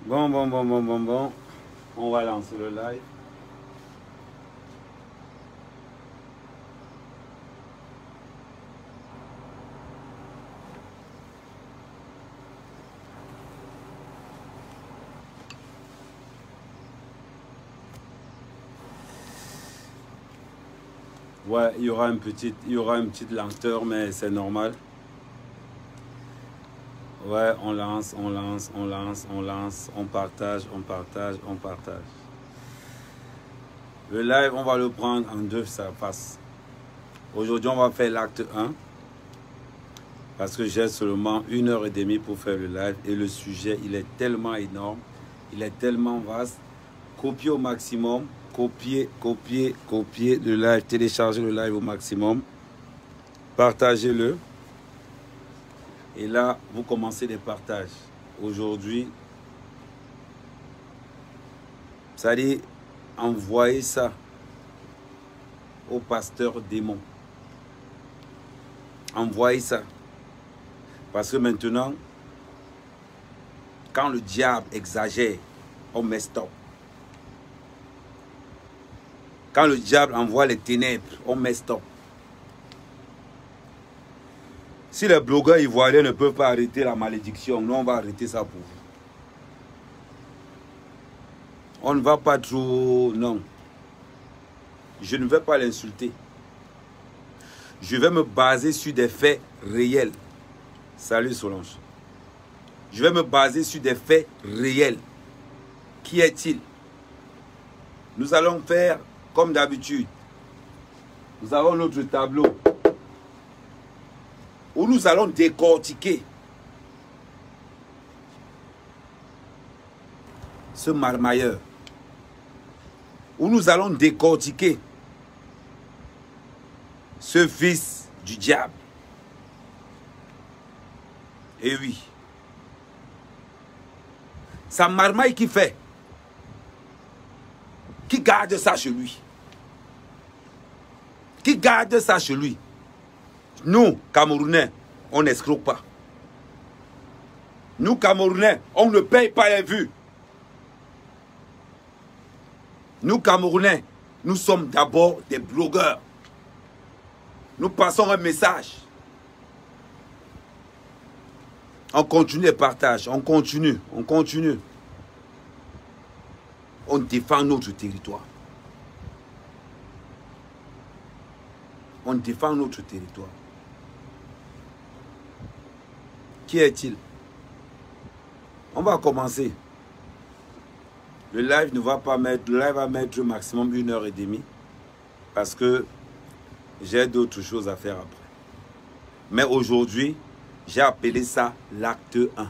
Bon. On va lancer le live. Ouais, il y aura une petite lenteur, mais c'est normal. Ouais, on lance, on partage. Le live, on va le prendre en deux phases. Aujourd'hui, on va faire l'acte 1. Parce que j'ai seulement 1h30 pour faire le live. Et le sujet, il est tellement énorme. Il est tellement vaste. Copiez au maximum. Copiez le live. Téléchargez le live au maximum. Partagez-le. Et là, vous commencez des partages. Aujourd'hui, c'est-à-dire, envoyez ça au pasteur démon. Envoyez ça. Parce que maintenant, quand le diable exagère, on met stop. Quand le diable envoie les ténèbres, on met stop. Si les blogueurs ivoiriens ne peuvent pas arrêter la malédiction, nous on va arrêter ça pour vous. On ne va pas trop... Non. Je ne vais pas l'insulter. Je vais me baser sur des faits réels. Salut Solange. Je vais me baser sur des faits réels. Qui est-il? Nous allons faire comme d'habitude. Nous avons notre tableau où nous allons décortiquer ce marmailleur. Où nous allons décortiquer ce fils du diable. Et oui. Sa marmaille qui fait. Qui garde ça chez lui. Qui garde ça chez lui. Nous, Camerounais, on n'escroque pas. Nous, Camerounais, on ne paye pas les vues. Nous, Camerounais, nous sommes d'abord des blogueurs. Nous passons un message. On continue les partages, on continue. On défend notre territoire. On défend notre territoire. Qui est-il? On va commencer. Le live ne va pas mettre, le live va mettre maximum 1h30 parce que j'ai d'autres choses à faire après. Mais aujourd'hui, j'ai appelé ça l'acte 1.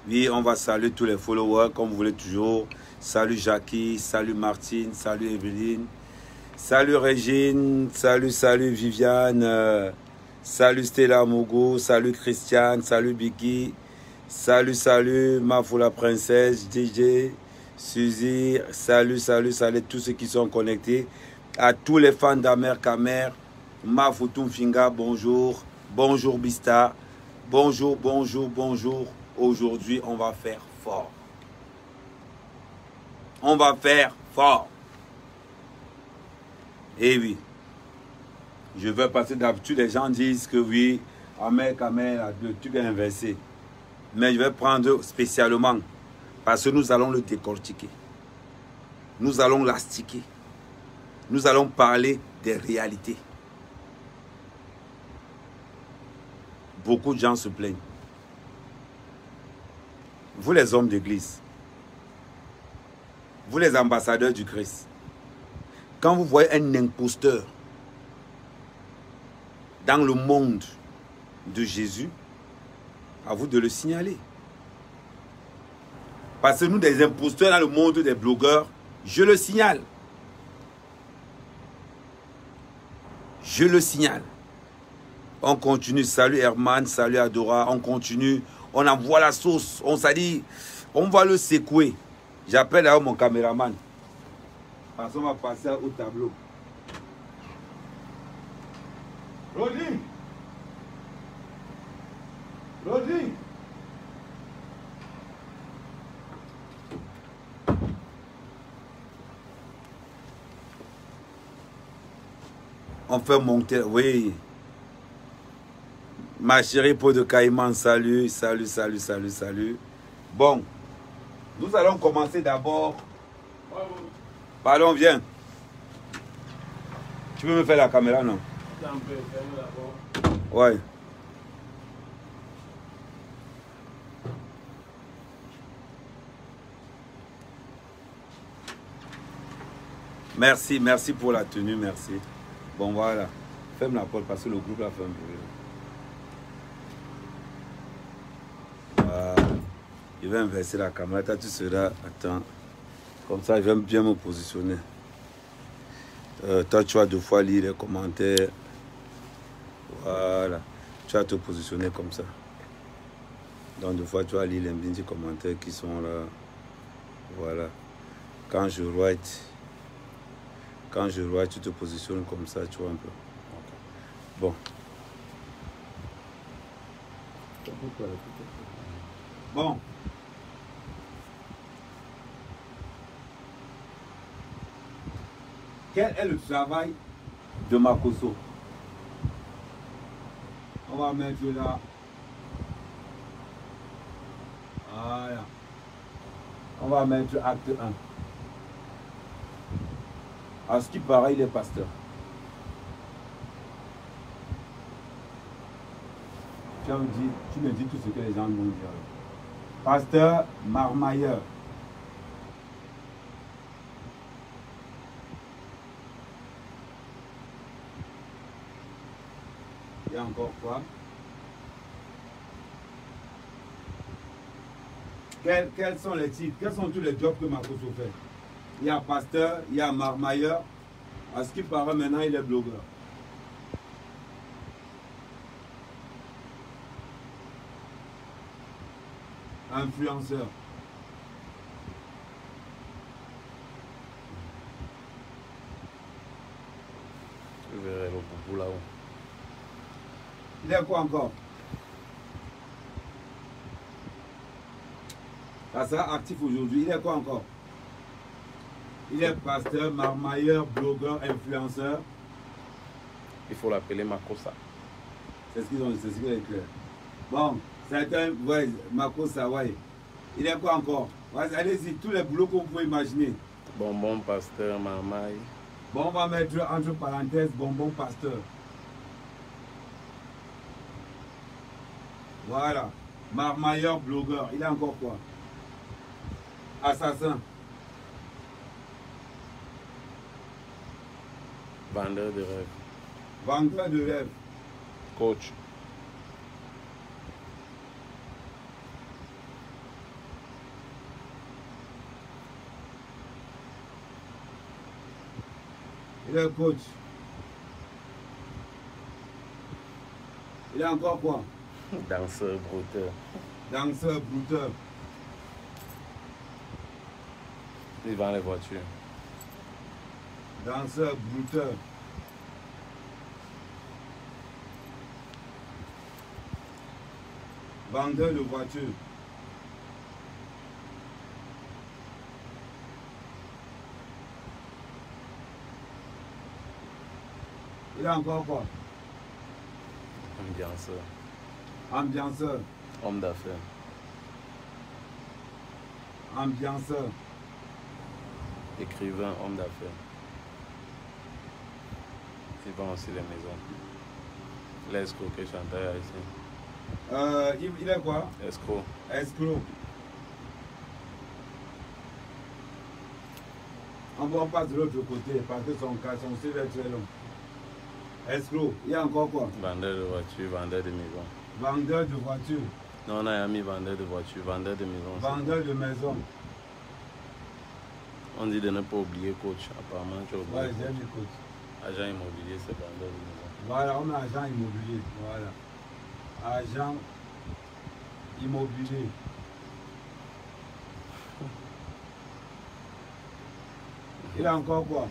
Oui, on va saluer tous les followers comme vous voulez toujours. Salut Jackie, salut Martine, salut Evelyne, salut Régine, salut Viviane, salut Stella Mogo, salut Christiane, salut Biggie, salut Mafou la princesse, DJ, Suzy, salut tous ceux qui sont connectés. À tous les fans d'Amer Kamer, Mafou Toumfinga, bonjour, bonjour Bista, bonjour. Aujourd'hui, on va faire fort. On va faire fort. Et oui. Je vais passer d'habitude, les gens disent que oui, Amer Kamer, le truc est inversé. Mais je vais prendre spécialement parce que nous allons le décortiquer. Nous allons l'astiquer. Nous allons parler des réalités. Beaucoup de gens se plaignent. Vous les hommes d'église, vous les ambassadeurs du Christ, quand vous voyez un imposteur dans le monde de Jésus, à vous de le signaler. Parce que nous, des imposteurs dans le monde des blogueurs, je le signale. Je le signale. On continue. Salut Herman, salut Adora. On continue. On envoie la sauce. On s'est dit, on va le secouer. J'appelle là mon caméraman. Parce qu'on va passer au tableau. Rodrigue. On fait monter, oui. Ma chérie peau de caïman, salut, salut, salut, salut, salut. Bon, nous allons commencer d'abord. Pardon, viens. Tu peux me faire la caméra, non? Ouais. Merci, merci pour la tenue, merci. Bon, voilà. Ferme la porte parce que le groupe a fait un bruit. Voilà. Je vais inverser la caméra. Toi, tu seras... Attends. Comme ça, je vais bien me positionner. Toi, tu vas deux fois lire les commentaires. Voilà. Tu vas te positionner comme ça. Donc, deux fois, tu vas lire les petits commentaires qui sont là. Voilà. Quand je write, tu te positionnes comme ça, tu vois un peu. Bon. Bon. Quel est le travail de Makosso? On va mettre là. Voilà. On va mettre acte 1. À ce qui paraît, il est pasteur. Tu me dis tout ce que les gens vont dire. Pasteur marmailleur. Il y a encore quoi? Quels sont les titres? Quels sont tous les jobs que Makosso fait? Il y a pasteur, il y a marmailleur. À ce qui paraît, maintenant, il est blogueur. Influenceur. Je verrai le boubou là-haut. Il est quoi encore? Ça sera actif aujourd'hui. Il est quoi encore? Il est pasteur, marmailleur, blogueur, influenceur. Il faut l'appeler Makossa. C'est ce qu'ils ont dit, c'est ce qu'il est clair. Bon, certains, ouais, Makossa, ouais. Il est quoi encore? Ouais, allez-y, tous les boulots que vous pouvez imaginer. Bonbon, pasteur, marmaille. Bon, on va mettre entre parenthèses bonbon pasteur. Voilà. Marmailleur, blogueur. Il est encore quoi? Assassin. Vendeur de rêve. Vendeur de rêve. Coach. Il est coach. Il est encore quoi? Danseur, brouteur. Danseur, brouteur. Il vend les voitures. Danseur, brouteur. Vendeur de voitures. Il est encore quoi? Ambianceur. Ambianceur. Homme d'affaires. Ambianceur. Écrivain, homme d'affaires. Il vend aussi les maisons. Il est escroqué, chanteur ici. Il est quoi? Escroc. Escroc. On passe de l'autre côté parce que son CV est très long. Escroc. Il y a encore quoi? Vendeur de voitures, vendeur de maison. Vendeur de voitures. Non, on a mis vendeur de voitures, vendeur de maison. Vendeur de maison. On dit de ne pas oublier coach. Apparemment, tu as oublié. Ouais, j'ai mis coach. Agent immobilier, c'est vendeur de maison. Voilà, on a agent immobilier. Voilà. Agent immobilier. Il a encore quoi?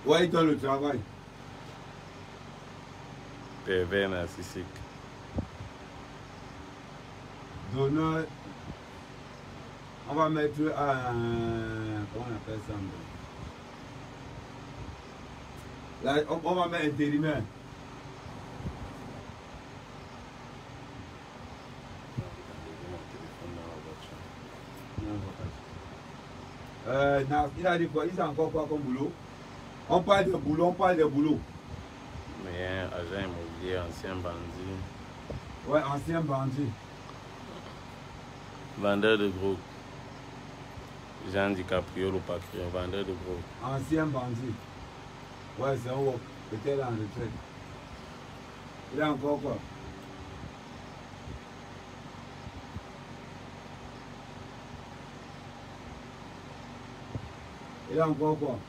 Ouais, il donne le travail. Pervers narcissique. Donneur. On va mettre un... Comment on appelle ça? Là, on va mettre intérimaire. Non, il a dit quoi? Il a encore quoi comme boulot? On parle de boulot, on parle de boulot. Mais un agent immobilier, ancien bandit. Ouais, ancien bandit. Vendeur de gros. Jean DiCaprio, le patron, vendeur de gros. Ancien bandit. Ouais, c'est un work. Peut-être en retraite. Il a encore quoi? Il a encore quoi?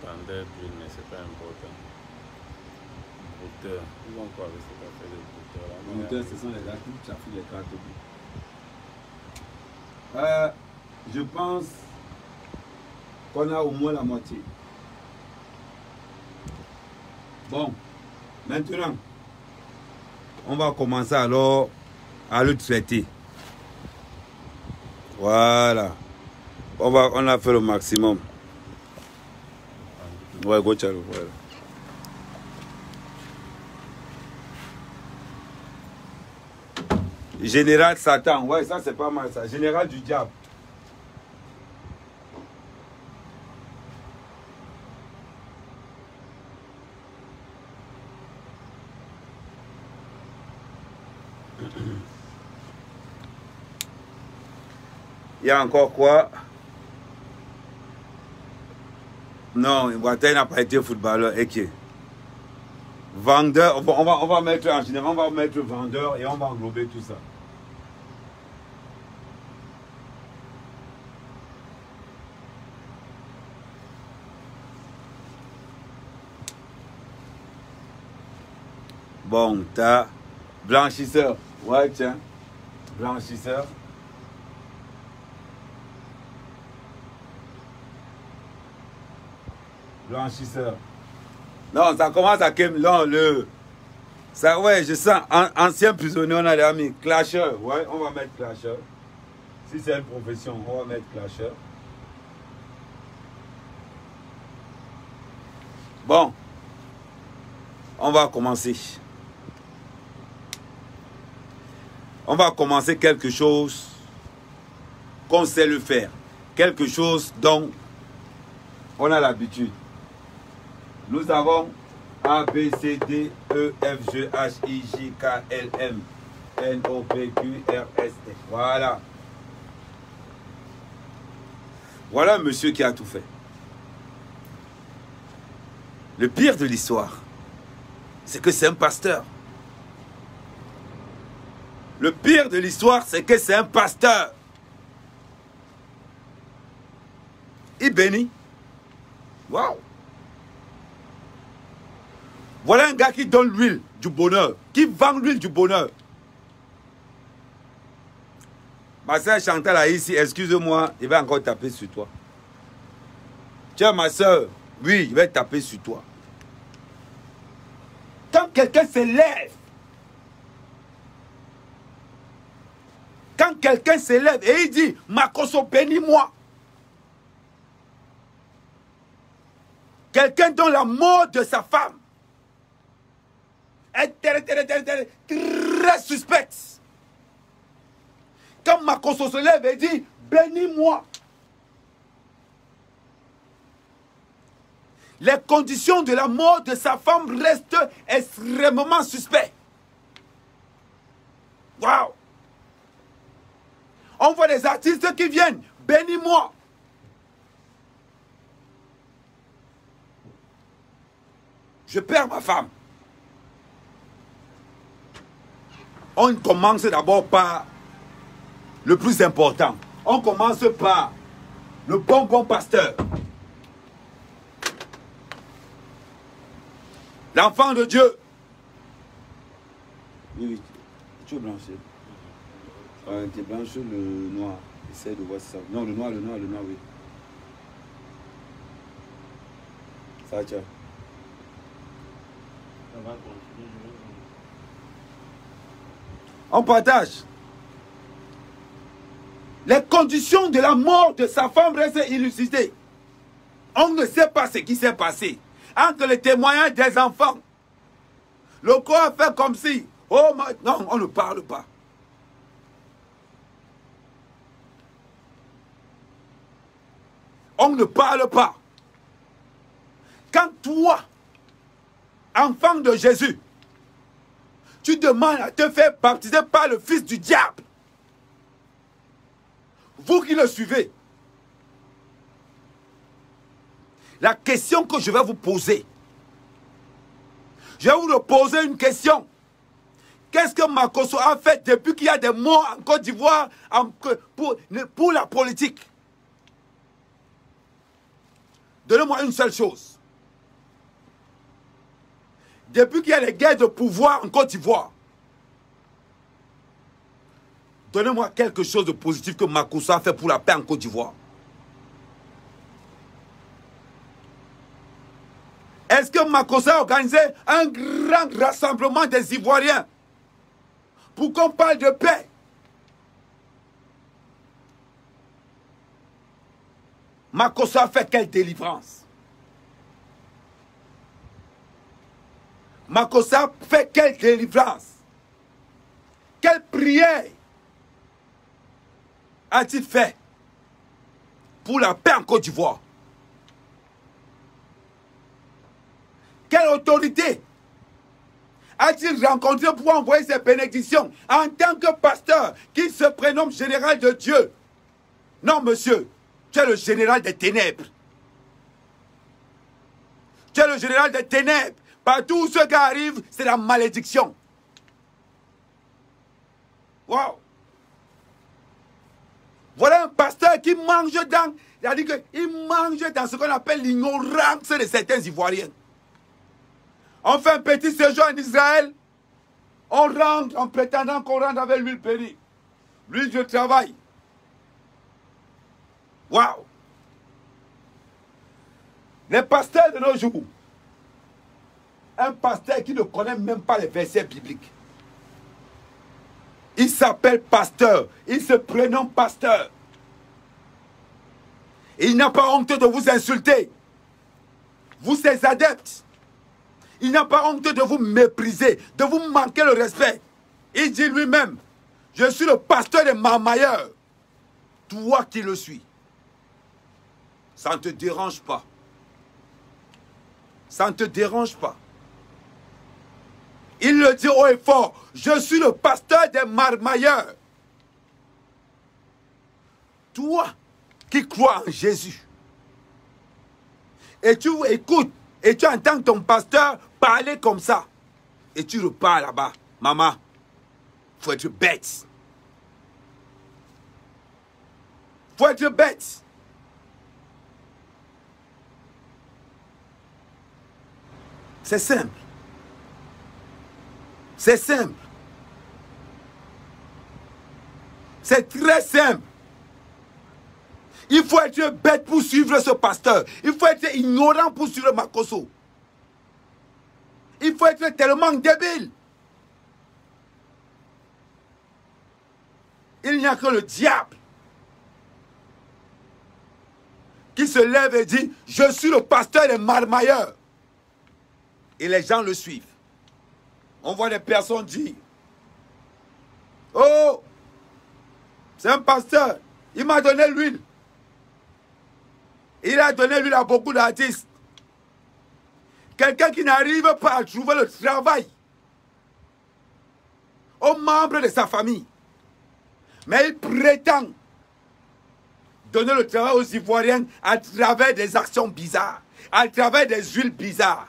Vendeur d'huile, mais c'est pas important. Brouteur. Ils ont quoi avec cette affaire de brouteur là? Les moteurs, ce sont les gars qui chaffent les cartes. Je pense qu'on a au moins la moitié. Bon, maintenant, on va commencer alors à le traiter. Voilà. On a fait le maximum. Ouais, go Chalo, voilà. Général Satan, ouais, ça c'est pas mal ça. Général du diable. Il y a encore quoi? Non, Boateng n'a pas été footballeur. Ok. Vendeur, on va mettre en général, on va mettre vendeur et on va englober tout ça. Bon, t'as blanchisseur. Ouais, tiens. Blanchisseur. Blanchisseur. Non, ça commence à quel... Non, le... Ça, ouais, je sens. Ancien prisonnier, on a déjà mis. Clasheur. Ouais, on va mettre clasheur. Si c'est une profession, on va mettre clasheur. Bon. On va commencer. On va commencer quelque chose qu'on sait le faire. Quelque chose dont on a l'habitude. Nous avons A, B, C, D, E, F, G, H, I, J, K, L, M, N, O, P, Q, R, S, T. Voilà. Voilà un monsieur qui a tout fait. Le pire de l'histoire, c'est que c'est un pasteur. Le pire de l'histoire, c'est que c'est un pasteur. Il bénit. Waouh. Voilà un gars qui donne l'huile du bonheur, qui vend l'huile du bonheur. Ma soeur Chantal a ici, excuse-moi, il va encore taper sur toi. Tiens, ma soeur, oui, il va taper sur toi. Quand quelqu'un se lève, et il dit, Makoso, bénis-moi. Quelqu'un dont la mort de sa femme est très suspecte. Quand Makoso se lève et dit, bénis-moi. Les conditions de la mort de sa femme restent extrêmement suspectes. Waouh! On voit des artistes qui viennent, bénis-moi. Je perds ma femme. On commence d'abord par le plus important. On commence par le bon pasteur. L'enfant de Dieu. Oui, tu es blanchi. Tu es blanchi le noir. Essaye de voir ça. Non, le noir, oui. Ça, tiens. On partage. Les conditions de la mort de sa femme restent illucidées. On ne sait pas ce qui s'est passé. Entre les témoignages des enfants, le corps a fait comme si, oh non, on ne parle pas. On ne parle pas. Quand toi, enfant de Jésus, tu demandes à te faire baptiser par le fils du diable, vous qui le suivez, la question que je vais vous poser, je vais vous poser une question. Qu'est-ce que Makosso a fait depuis qu'il y a des morts en Côte d'Ivoire pour la politique? Donnez-moi une seule chose. Depuis qu'il y a les guerres de pouvoir en Côte d'Ivoire, donnez-moi quelque chose de positif que Makosso a fait pour la paix en Côte d'Ivoire. Est-ce que Makosso a organisé un grand rassemblement des Ivoiriens pour qu'on parle de paix? Makosso a fait quelle délivrance? Makosso a fait quelle délivrance? Quelle prière a-t-il fait pour la paix en Côte d'Ivoire? Quelle autorité a-t-il rencontré pour envoyer ses bénédictions en tant que pasteur qui se prénomme général de Dieu? Non, monsieur, tu es le général des ténèbres. Tu es le général des ténèbres. Partout où ce gars arrive, c'est la malédiction. Wow. Voilà un pasteur qui mange dans... Il a dit qu'il mange dans ce qu'on appelle l'ignorance de certains Ivoiriens. On fait un petit séjour en Israël. On rentre en prétendant qu'on rentre avec l'huile péri. L'huile de travail. Waouh! Les pasteurs de nos jours. Un pasteur qui ne connaît même pas les versets bibliques. Il s'appelle pasteur. Il se prénomme pasteur. Il n'a pas honte de vous insulter. Vous, ses adeptes. Il n'a pas honte de vous mépriser, de vous manquer le respect. Il dit lui-même, je suis le pasteur des marmailleurs. Toi qui le suis. Ça ne te dérange pas. Ça ne te dérange pas. Il le dit haut et fort, je suis le pasteur des marmailleurs. Toi qui crois en Jésus, et tu écoutes, et tu entends ton pasteur parler comme ça, et tu repars là-bas, maman, il faut être bête. Il faut être bête. C'est simple. C'est simple. C'est très simple. Il faut être bête pour suivre ce pasteur. Il faut être ignorant pour suivre Makosso. Il faut être tellement débile. Il n'y a que le diable qui se lève et dit, je suis le pasteur des marmailleurs. Et les gens le suivent. On voit des personnes dire, oh, c'est un pasteur, il m'a donné l'huile. Il a donné l'huile à beaucoup d'artistes. Quelqu'un qui n'arrive pas à trouver le travail aux membres de sa famille. Mais il prétend donner le travail aux Ivoiriens à travers des actions bizarres, à travers des huiles bizarres.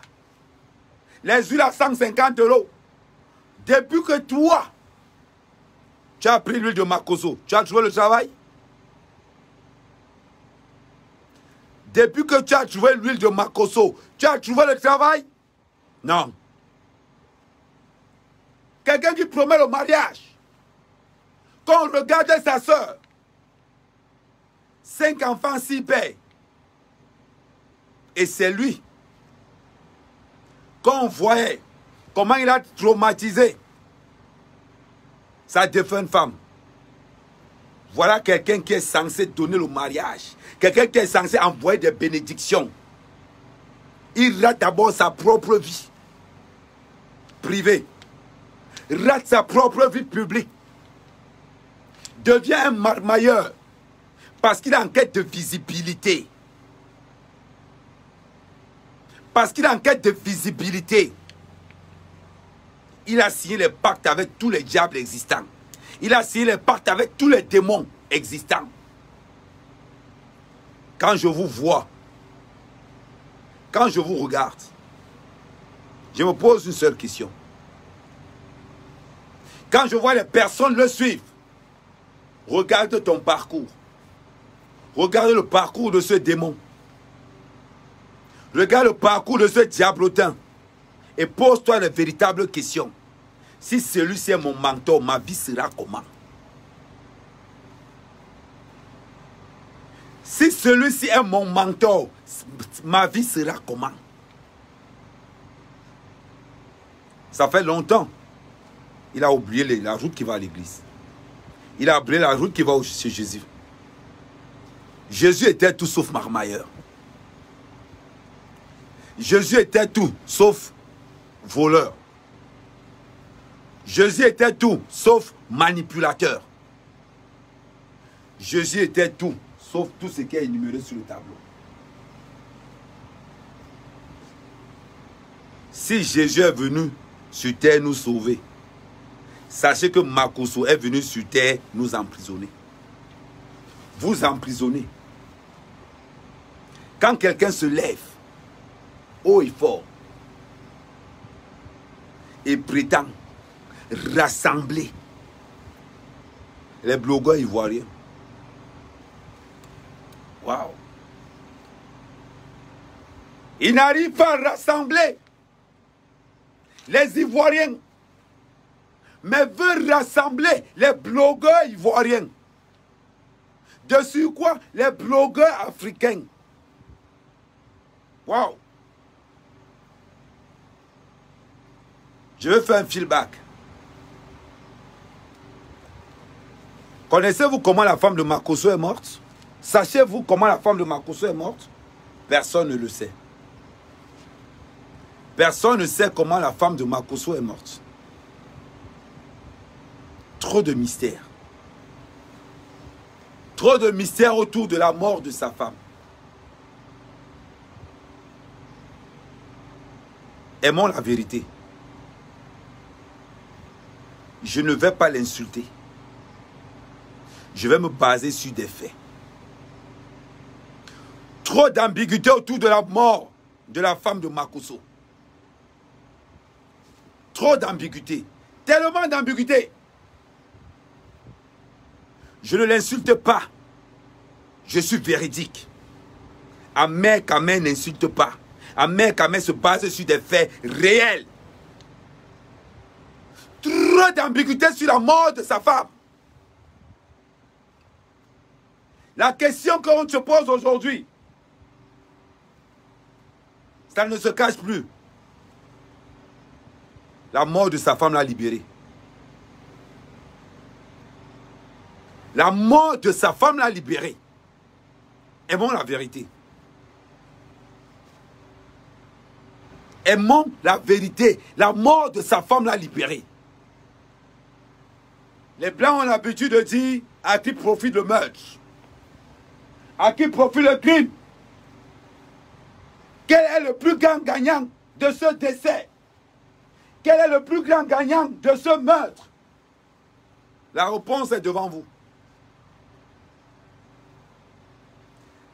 Les huiles à 150 €. Depuis que toi, tu as pris l'huile de Makosso, tu as trouvé le travail? Depuis que tu as trouvé l'huile de Makosso, tu as trouvé le travail? Non. Quelqu'un qui promet le mariage, quand on regarde sa soeur, 5 enfants, 6 pères, et c'est lui, quand on voyait comment il a traumatisé sa défunte femme, Voilà quelqu'un qui est censé donner le mariage. Quelqu'un qui est censé envoyer des bénédictions. Il rate d'abord sa propre vie privée. Rate sa propre vie publique. Devient un marmailleur. Parce qu'il est en quête de visibilité. Parce qu'il est en quête de visibilité. Il a signé les pactes avec tous les diables existants. Il a signé les pactes avec tous les démons existants. Quand je vous vois, quand je vous regarde, je me pose une seule question. Quand je vois les personnes le suivre, regarde ton parcours. Regarde le parcours de ce démon. Regarde le parcours de ce diablotin. Et pose-toi les véritables questions. Si celui-ci est mon mentor, ma vie sera comment? Si celui-ci est mon mentor, ma vie sera comment? Ça fait longtemps. Il a oublié la route qui va à l'église. Il a oublié la route qui va chez Jésus. Jésus était tout sauf marmailleur. Jésus était tout sauf voleur. Jésus était tout sauf manipulateur. Jésus était tout sauf tout ce qui est énuméré sur le tableau. Si Jésus est venu sur terre nous sauver, sachez que Makosso est venu sur terre nous emprisonner. Vous emprisonnez. Quand quelqu'un se lève haut et fort et prétend rassembler les blogueurs ivoiriens. Waouh! Il n'arrive pas à rassembler les Ivoiriens, mais veut rassembler les blogueurs ivoiriens. Dessus quoi? Les blogueurs africains. Waouh! Je vais faire un feedback. Connaissez-vous comment la femme de Makosso est morte? Sachez-vous comment la femme de Makosso est morte? Personne ne le sait. Personne ne sait comment la femme de Makosso est morte. Trop de mystères. Trop de mystères autour de la mort de sa femme. Aimons la vérité. Je ne vais pas l'insulter. Je vais me baser sur des faits. Trop d'ambiguïté autour de la mort de la femme de Makosso. Trop d'ambiguïté. Tellement d'ambiguïté. Je ne l'insulte pas. Je suis véridique. Ahmed Kamel n'insulte pas. Ahmed Kamel se base sur des faits réels. Trop d'ambiguïté sur la mort de sa femme. La question qu'on se pose aujourd'hui, ça ne se cache plus. La mort de sa femme l'a libéré. La mort de sa femme l'a libéré. Aimons la vérité. Aimons la vérité. La mort de sa femme l'a libéré. Les Blancs ont l'habitude de dire à qui profite le meurtre. À qui profite le crime. Quel est le plus grand gagnant de ce décès? Quel est le plus grand gagnant de ce meurtre? La réponse est devant vous.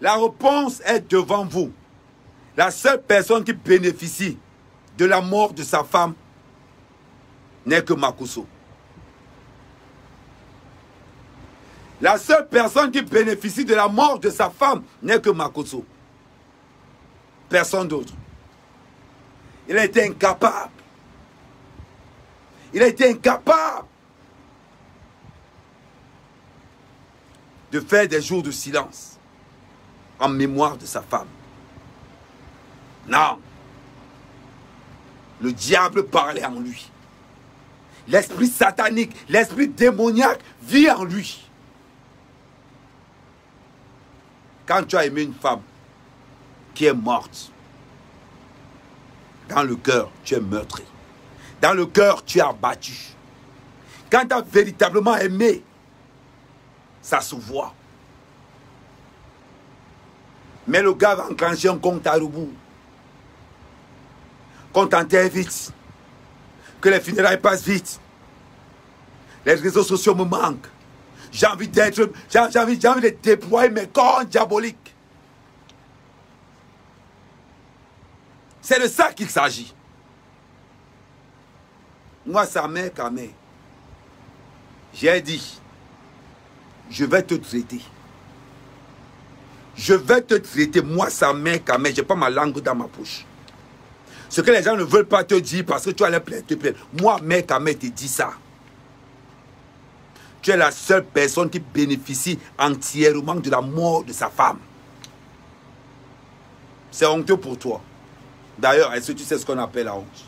La réponse est devant vous. La seule personne qui bénéficie de la mort de sa femme n'est que Makosso. La seule personne qui bénéficie de la mort de sa femme n'est que Makosso. Personne d'autre. Il a été incapable. Il a été incapable de faire des jours de silence en mémoire de sa femme. Non. Le diable parlait en lui. L'esprit satanique, l'esprit démoniaque vit en lui. Quand tu as aimé une femme qui est morte, dans le cœur, tu es meurtri. Dans le cœur, tu es abattu. Quand tu as véritablement aimé, ça se voit. Mais le gars va enclencher un compte à rebours. Qu'on t'enterre vite. Que les funérailles passent vite. Les réseaux sociaux me manquent. J'ai envie de déployer mes corps diaboliques. C'est de ça qu'il s'agit. Moi, sa mère, Kamé, j'ai dit, je vais te traiter. Je vais te traiter, moi, sa mère, Kamé, je n'ai pas ma langue dans ma bouche. Ce que les gens ne veulent pas te dire parce que tu as les plaintes, te plaindre. Moi, mère, Kamé, te dis ça. Tu es la seule personne qui bénéficie entièrement de la mort de sa femme. C'est honteux pour toi. D'ailleurs, est-ce que tu sais ce qu'on appelle la honte?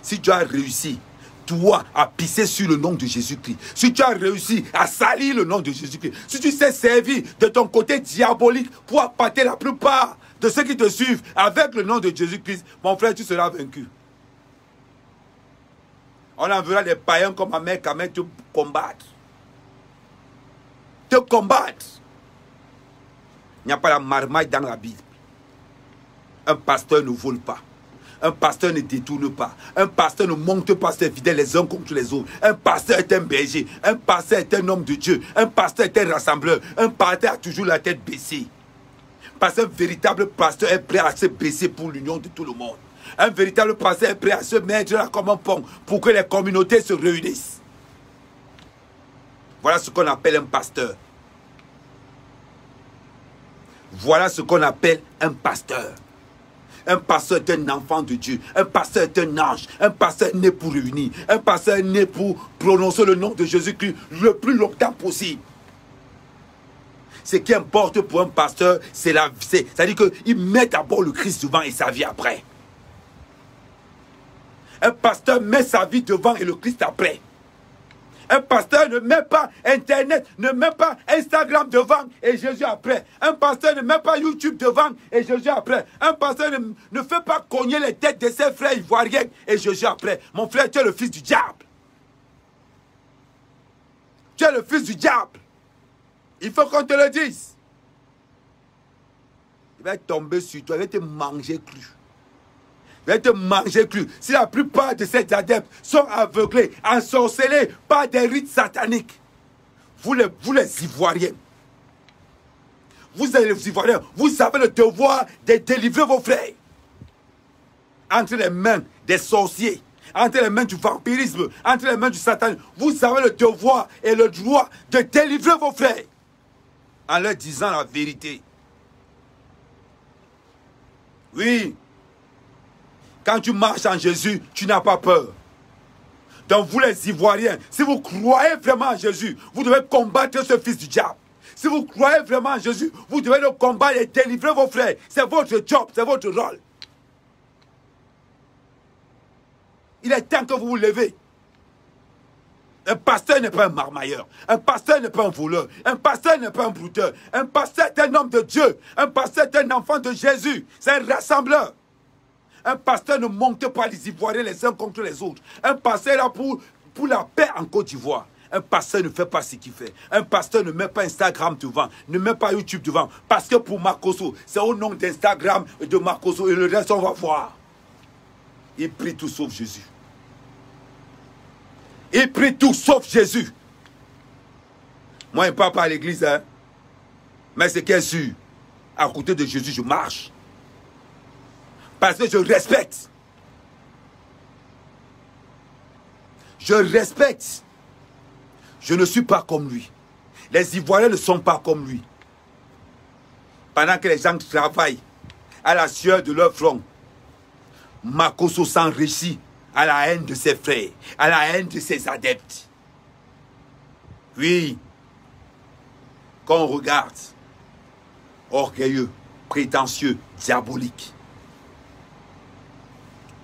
Si tu as réussi, toi, à pisser sur le nom de Jésus-Christ, si tu as réussi à salir le nom de Jésus-Christ, si tu sais servir de ton côté diabolique pour appâter la plupart de ceux qui te suivent avec le nom de Jésus-Christ, mon frère, tu seras vaincu. On enverra des païens comme ma mère Kamé te combattre. Te combattre. Il n'y a pas la marmaille dans la Bible. Un pasteur ne vole pas. Un pasteur ne détourne pas. Un pasteur ne monte pas ses fidèles les uns contre les autres. Un pasteur est un berger. Un pasteur est un homme de Dieu. Un pasteur est un rassembleur. Un pasteur a toujours la tête baissée. Parce qu'un véritable pasteur est prêt à se baisser pour l'union de tout le monde. Un véritable pasteur est prêt à se mettre là comme un pont pour que les communautés se réunissent. Voilà ce qu'on appelle un pasteur. Voilà ce qu'on appelle un pasteur. Un pasteur est un enfant de Dieu. Un pasteur est un ange. Un pasteur est né pour réunir. Un pasteur est né pour prononcer le nom de Jésus-Christ le plus longtemps possible. Ce qui importe pour un pasteur, c'est la vie. C'est-à-dire qu'il met d'abord le Christ devant et sa vie après. Un pasteur met sa vie devant et le Christ après. Un pasteur ne met pas Internet, ne met pas Instagram devant et Jésus après. Un pasteur ne met pas YouTube devant et Jésus après. Un pasteur ne fait pas cogner les têtes de ses frères ivoiriens et Jésus après. Mon frère, tu es le fils du diable. Tu es le fils du diable. Il faut qu'on te le dise. Il va tomber sur toi, il va te manger cru. Il va te manger cru. Si la plupart de ces adeptes sont aveuglés, ensorcelés par des rites sataniques, vous les Ivoiriens, vous êtes les Ivoiriens, vous avez le devoir de délivrer vos frères entre les mains des sorciers, entre les mains du vampirisme, entre les mains du satanisme. Vous avez le devoir et le droit de délivrer vos frères en leur disant la vérité. Oui. Quand tu marches en Jésus, tu n'as pas peur. Donc vous les Ivoiriens, si vous croyez vraiment en Jésus, vous devez combattre ce fils du diable. Si vous croyez vraiment en Jésus, vous devez le combattre et délivrer vos frères. C'est votre job, c'est votre rôle. Il est temps que vous vous levez. Un pasteur n'est pas un marmailleur. Un pasteur n'est pas un voleur. Un pasteur n'est pas un brouteur. Un pasteur est un homme de Dieu. Un pasteur est un enfant de Jésus. C'est un rassembleur. Un pasteur ne monte pas les Ivoiriens les uns contre les autres. Un pasteur est là pour la paix en Côte d'Ivoire. Un pasteur ne fait pas ce qu'il fait. Un pasteur ne met pas Instagram devant, ne met pas YouTube devant. Parce que pour Makosso, c'est au nom d'Instagram et de Makosso. Et le reste, on va voir. Il prie tout sauf Jésus. Il prie tout sauf Jésus. Moi, je ne parle pas à l'église, hein. Mais c'est qui est sûr. À côté de Jésus, je marche. Parce que je respecte. Je respecte. Je ne suis pas comme lui. Les Ivoiriens ne sont pas comme lui. Pendant que les gens travaillent à la sueur de leur front, Makosso s'enrichit à la haine de ses frères, à la haine de ses adeptes. Oui, quand on regarde, orgueilleux, prétentieux, diabolique.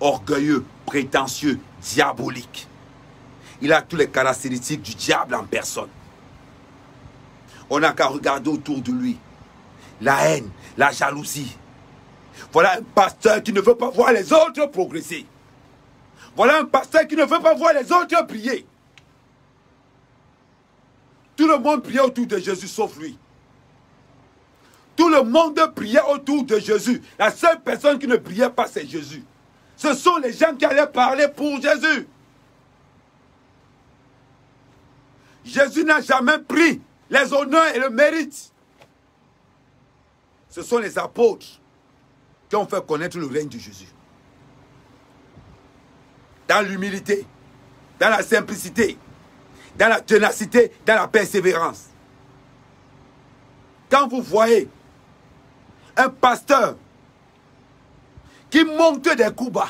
Orgueilleux, prétentieux, diabolique. Il a toutes les caractéristiques du diable en personne. On n'a qu'à regarder autour de lui. la haine, la jalousie. Voilà un pasteur qui ne veut pas voir les autres progresser. Voilà un pasteur qui ne veut pas voir les autres prier. Tout le monde priait autour de Jésus sauf lui. Tout le monde priait autour de Jésus. La seule personne qui ne priait pas, c'est Jésus. Ce sont les gens qui allaient parler pour Jésus. Jésus n'a jamais pris les honneurs et le mérite. Ce sont les apôtres qui ont fait connaître le règne de Jésus. Dans l'humilité, dans la simplicité, dans la ténacité, dans la persévérance. Quand vous voyez un pasteur qui monte des coups bas,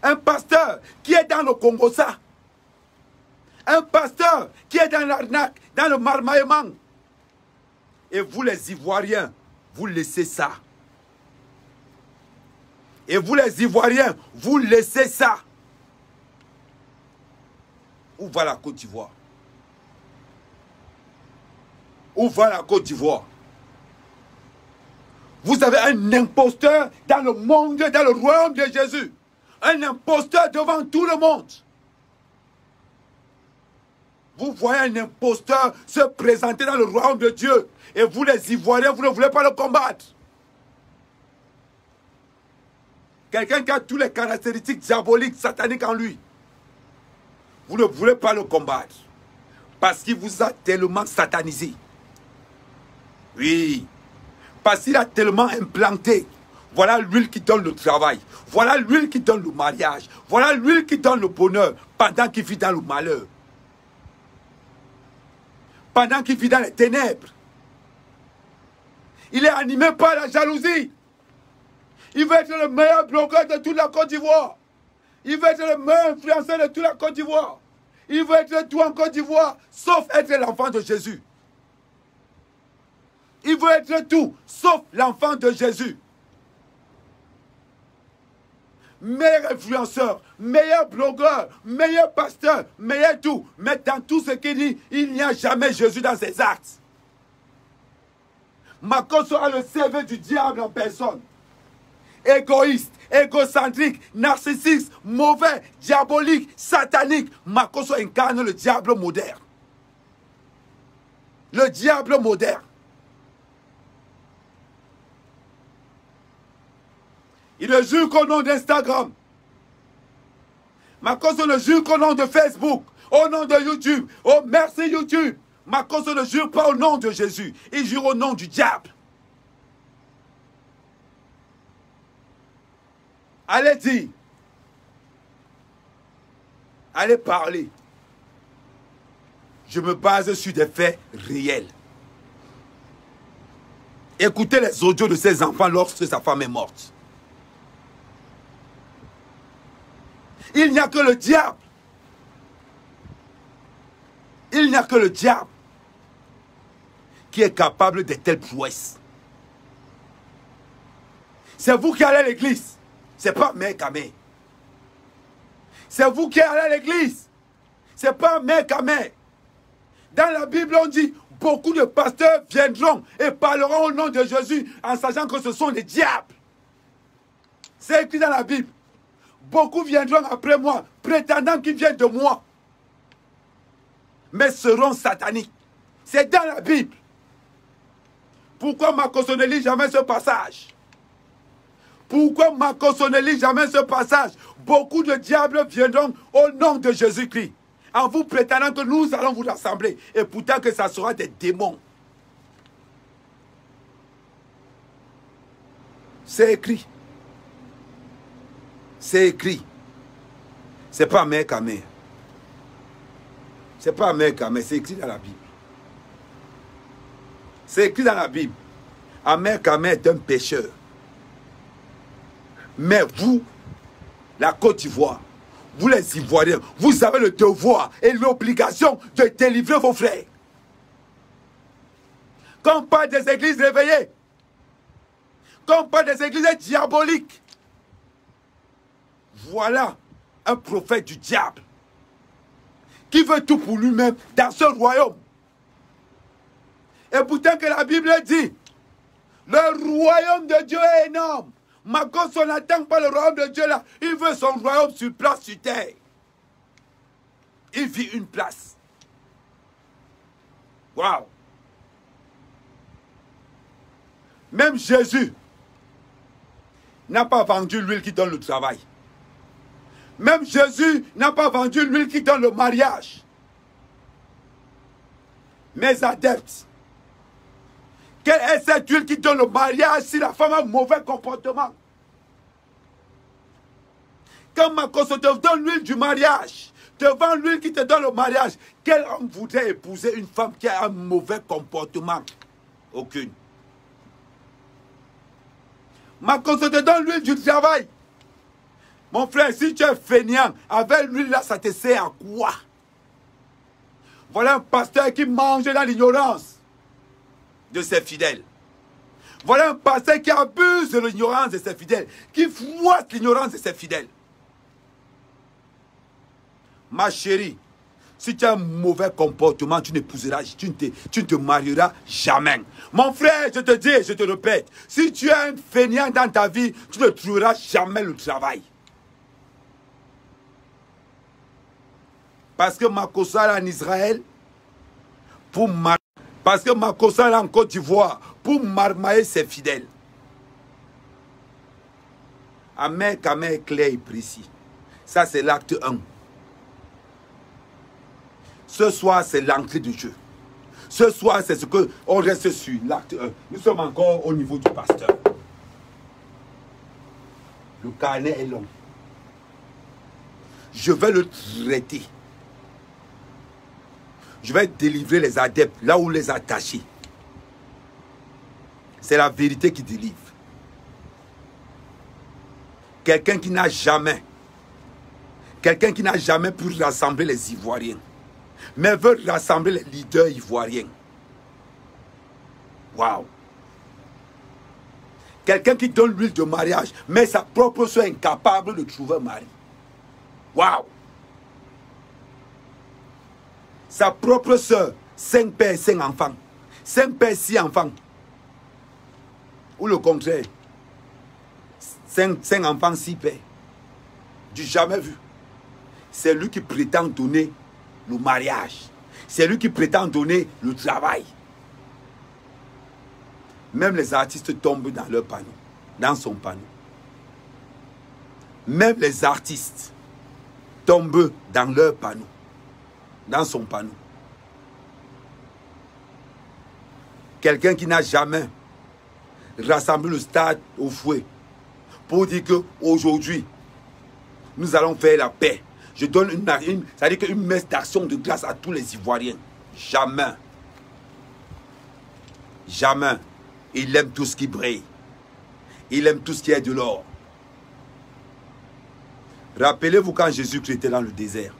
un pasteur qui est dans le Congo-ça, un pasteur qui est dans l'arnaque, dans le marmaillement, et vous les Ivoiriens, vous laissez ça. Et vous les Ivoiriens, vous laissez ça. Où va la Côte d'Ivoire? Où va la Côte d'Ivoire? Vous avez un imposteur dans le monde, dans le royaume de Jésus. Un imposteur devant tout le monde. Vous voyez un imposteur se présenter dans le royaume de Dieu. Et vous les Ivoiriens, vous ne voulez pas le combattre. Quelqu'un qui a toutes les caractéristiques diaboliques, sataniques en lui. Vous ne voulez pas le combattre. Parce qu'il vous a tellement satanisé. Oui. Parce qu'il a tellement implanté. Voilà l'huile qui donne le travail. Voilà l'huile qui donne le mariage. Voilà l'huile qui donne le bonheur pendant qu'il vit dans le malheur. Pendant qu'il vit dans les ténèbres. Il est animé par la jalousie. Il veut être le meilleur blogueur de toute la Côte d'Ivoire. Il veut être le meilleur influenceur de toute la Côte d'Ivoire. Il veut être tout en Côte d'Ivoire, sauf être l'enfant de Jésus. Il veut être tout, sauf l'enfant de Jésus. Meilleur influenceur, meilleur blogueur, meilleur pasteur, meilleur tout. Mais dans tout ce qu'il dit, il n'y a jamais Jésus dans ses actes. Makosso a le CV du diable en personne. Égoïste, égocentrique, narcissique, mauvais, diabolique, satanique. Makosso incarne le diable moderne. Le diable moderne. Il ne jure qu'au nom d'Instagram. Makosso ne jure qu'au nom de Facebook, au nom de YouTube. Oh, merci YouTube. Makosso ne jure pas au nom de Jésus. Il jure au nom du diable. Allez dire. Allez parler. Je me base sur des faits réels. Écoutez les audios de ses enfants lorsque sa femme est morte. Il n'y a que le diable. Il n'y a que le diable qui est capable de telles prouesses. C'est vous qui allez à l'église. Ce n'est pas Mère Kamé. C'est vous qui allez à l'église. Ce n'est pas Mère Kamé. Dans la Bible, on dit, beaucoup de pasteurs viendront et parleront au nom de Jésus en sachant que ce sont des diables. C'est écrit dans la Bible. Beaucoup viendront après moi, prétendant qu'ils viennent de moi. Mais seront sataniques. C'est dans la Bible. Pourquoi Makosso ne lit jamais ce passage? Pourquoi Makosso ne lit jamais ce passage? Beaucoup de diables viendront au nom de Jésus-Christ, en vous prétendant que nous allons vous rassembler. Et pourtant que ça sera des démons. C'est écrit. C'est écrit. C'est pas Mère Kamé. C'est pas Mère Kamé, c'est écrit dans la Bible. C'est écrit dans la Bible. Mère Kamé est un pécheur. Mais vous, la Côte d'Ivoire, vous les Ivoiriens, vous avez le devoir et l'obligation de délivrer vos frères. Quand on parle des églises réveillées, quand on parle des églises diaboliques, voilà un prophète du diable qui veut tout pour lui-même dans ce royaume. Et pourtant que la Bible dit, le royaume de Dieu est énorme. Marcos, on n'attend pas le royaume de Dieu là. Il veut son royaume sur place, sur terre. Il vit une place. Waouh. Même Jésus n'a pas vendu l'huile qui donne le travail. Même Jésus n'a pas vendu l'huile qui donne le mariage. Mes adeptes, quelle est cette huile qui donne le mariage si la femme a un mauvais comportement? Quand Marcos te donne l'huile du mariage, devant l'huile qui te donne le mariage, quel homme voudrait épouser une femme qui a un mauvais comportement? Aucune. Marcos te donne l'huile du travail. Mon frère, si tu es fainéant, avec l'huile là, ça te sert à quoi? Voilà un pasteur qui mange dans l'ignorance de ses fidèles. Voilà un pasteur qui abuse de l'ignorance de ses fidèles, qui fouette l'ignorance de ses fidèles. Ma chérie, si tu as un mauvais comportement, tu n'épouseras, tu ne te marieras jamais. Mon frère, je te dis, je te répète, si tu es un fainéant dans ta vie, tu ne trouveras jamais le travail. Parce que Makossa en Israël, parce que Makossa en Côte d'Ivoire, pour marmailler ses fidèles. Amen, Kamer, clair et précis. Ça, c'est l'acte 1. Ce soir, c'est l'entrée de Dieu. Ce soir, c'est ce qu'on reste sur l'acte 1. Nous sommes encore au niveau du pasteur. Le carnet est long. Je vais le traiter. Je vais délivrer les adeptes là où les attacher. C'est la vérité qui délivre. Quelqu'un qui n'a jamais pu rassembler les Ivoiriens, mais veut rassembler les leaders ivoiriens. Waouh! Quelqu'un qui donne l'huile de mariage, mais sa propre soeur est incapable de trouver un mari. Waouh! Sa propre soeur, 5 pères, 5 enfants. 5 pères, 6 enfants. Ou le contraire. 5 enfants, 6 pères. Du jamais vu. C'est lui qui prétend donner le mariage. C'est lui qui prétend donner le travail. Même les artistes tombent dans leur panneau. Dans son panneau. Même les artistes tombent dans leur panneau. Dans son panneau. Quelqu'un qui n'a jamais rassemblé le stade au fouet pour dire qu'aujourd'hui, nous allons faire la paix. Je donne c'est-à-dire une messe d'action de grâce à tous les Ivoiriens. Jamais. Jamais. Il aime tout ce qui brille. Il aime tout ce qui est de l'or. Rappelez-vous quand Jésus-Christ était dans le désert.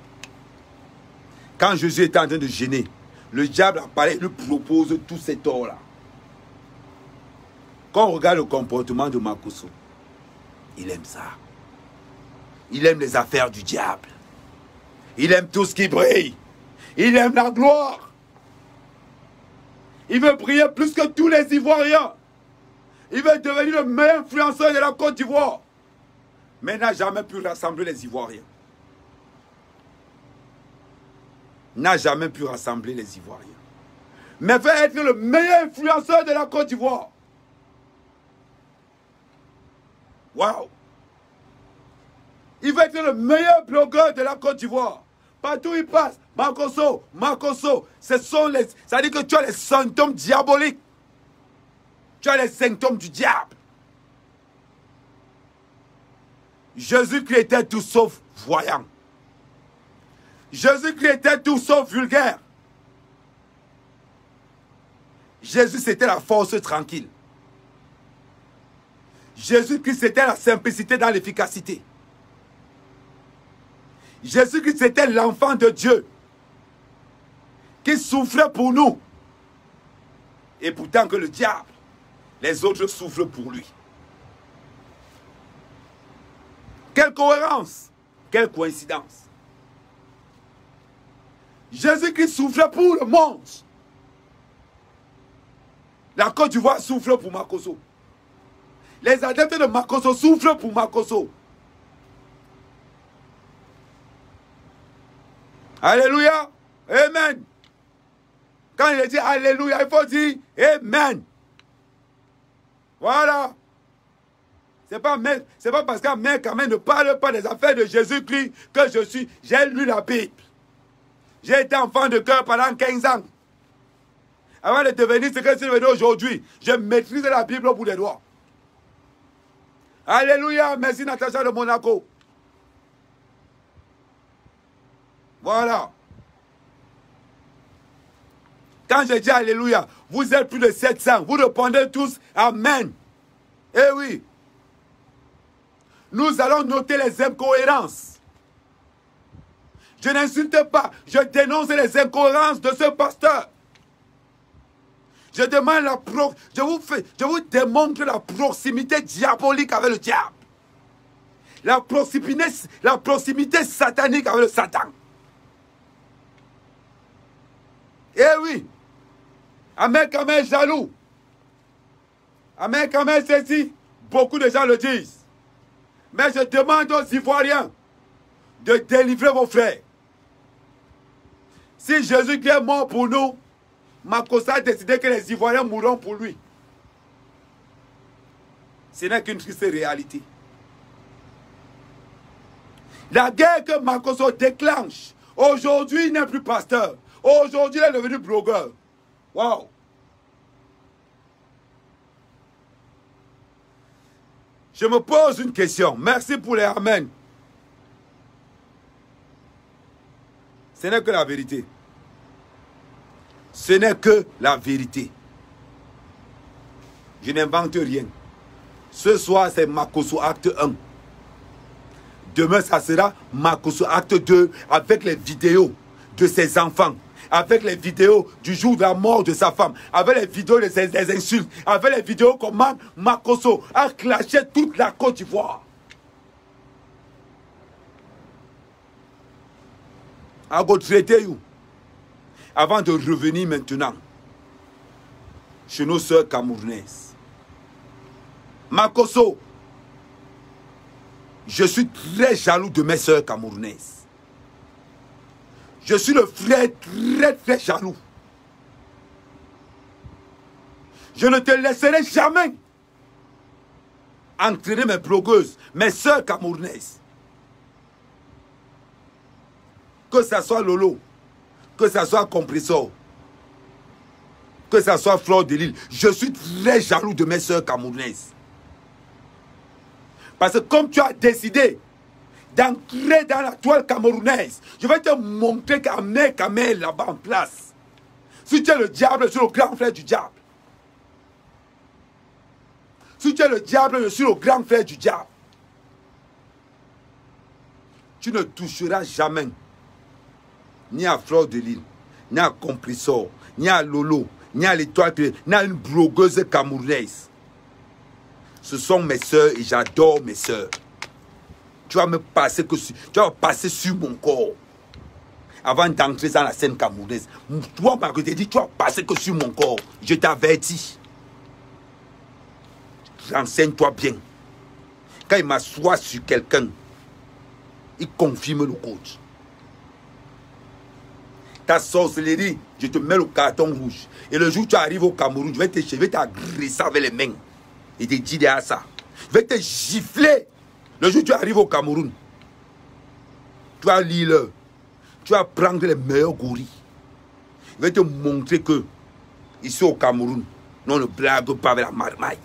Quand Jésus était en train de gêner, le diable apparaît et lui propose tout cet or-là. Quand on regarde le comportement de Makosso, il aime ça. Il aime les affaires du diable. Il aime tout ce qui brille. Il aime la gloire. Il veut briller plus que tous les Ivoiriens. Il veut devenir le meilleur influenceur de la Côte d'Ivoire. Mais il n'a jamais pu rassembler les Ivoiriens. N'a jamais pu rassembler les Ivoiriens. Mais veut être le meilleur influenceur de la Côte d'Ivoire. Waouh! Il veut être le meilleur blogueur de la Côte d'Ivoire. Partout où il passe, Makosso, ce sont les... Ça veut dire que tu as les symptômes diaboliques. Tu as les symptômes du diable. Jésus-Christ était tout sauf voyant. Jésus-Christ était tout sauf vulgaire. Jésus, c'était la force tranquille. Jésus-Christ, c'était la simplicité dans l'efficacité. Jésus-Christ, c'était l'enfant de Dieu qui souffrait pour nous. Et pourtant que le diable, les autres souffrent pour lui. Quelle cohérence, quelle coïncidence. Jésus-Christ souffrait pour le monde. La Côte d'Ivoire souffre pour Makosso. Les adeptes de Makosso souffrent pour Makosso. Alléluia. Amen. Quand il dit Alléluia, il faut dire Amen. Voilà. C'est pas parce qu'Amen quand même ne parle pas des affaires de Jésus-Christ que j'ai lu la Bible. J'ai été enfant de cœur pendant 15 ans. Avant de devenir ce que je suis devenu aujourd'hui, je maîtrise la Bible au bout des doigts. Alléluia. Merci Natacha de Monaco. Voilà. Quand je dis Alléluia, vous êtes plus de 700. Vous répondez tous Amen. Eh oui. Nous allons noter les incohérences. Je n'insulte pas. Je dénonce les incohérences de ce pasteur. Je vous démontre la proximité diabolique avec le diable. La proximité satanique avec le Satan. Eh oui. Amen quand même jaloux. Amen quand même c'est dit. Beaucoup de gens le disent. Mais je demande aux Ivoiriens de délivrer vos frères. Si Jésus est mort pour nous, Makossa a décidé que les Ivoiriens mourront pour lui. Ce n'est qu'une triste réalité. La guerre que Makossa déclenche, aujourd'hui il n'est plus pasteur. Aujourd'hui il est devenu blogueur. Wow. Je me pose une question. Merci pour les Amen. Ce n'est que la vérité. Ce n'est que la vérité. Je n'invente rien. Ce soir, c'est Makosso acte 1. Demain, ça sera Makosso acte 2 avec les vidéos de ses enfants. Avec les vidéos du jour de la mort de sa femme. Avec les vidéos de ses insultes. Avec les vidéos comment Makosso a clashé toute la Côte d'Ivoire. I go traiter you. Avant de revenir maintenant chez nos sœurs camerounaises. Makosso, je suis très jaloux de mes sœurs camerounaises. Je suis le frère très jaloux. Je ne te laisserai jamais entraîner mes blogueuses, mes sœurs camerounaises. Que ça soit Lolo, que ça soit Compressor, que ça soit Fleur de Lille, je suis très jaloux de mes sœurs camerounaises. Parce que comme tu as décidé d'entrer dans la toile camerounaise, je vais te montrer qu'Amen est là-bas en place. Si tu es le diable, je suis le grand frère du diable. Si tu es le diable, je suis le grand frère du diable. Tu ne toucheras jamais ni à Fleur de Lille, ni à Compressor, ni à Lolo, ni à l'Étoile, ni à une blogueuse camerounaise. Ce sont mes sœurs et j'adore mes sœurs. Tu vas me passer sur mon corps avant d'entrer dans la scène camerounaise. Toi, Marc, je t'ai dit, tu vas passer que sur mon corps. Je t'avertis. Renseigne-toi bien. Quand il m'assoit sur quelqu'un, il confirme le coach. Ta sorcellerie, je te mets le carton rouge. Et le jour où tu arrives au Cameroun, je vais t'agresser avec les mains. Et te dire derrière ça. Je vais te gifler. Le jour où tu arrives au Cameroun, tu vas lire, tu vas prendre les meilleurs gorilles. Je vais te montrer que, ici au Cameroun, on ne blague pas avec la marmaille.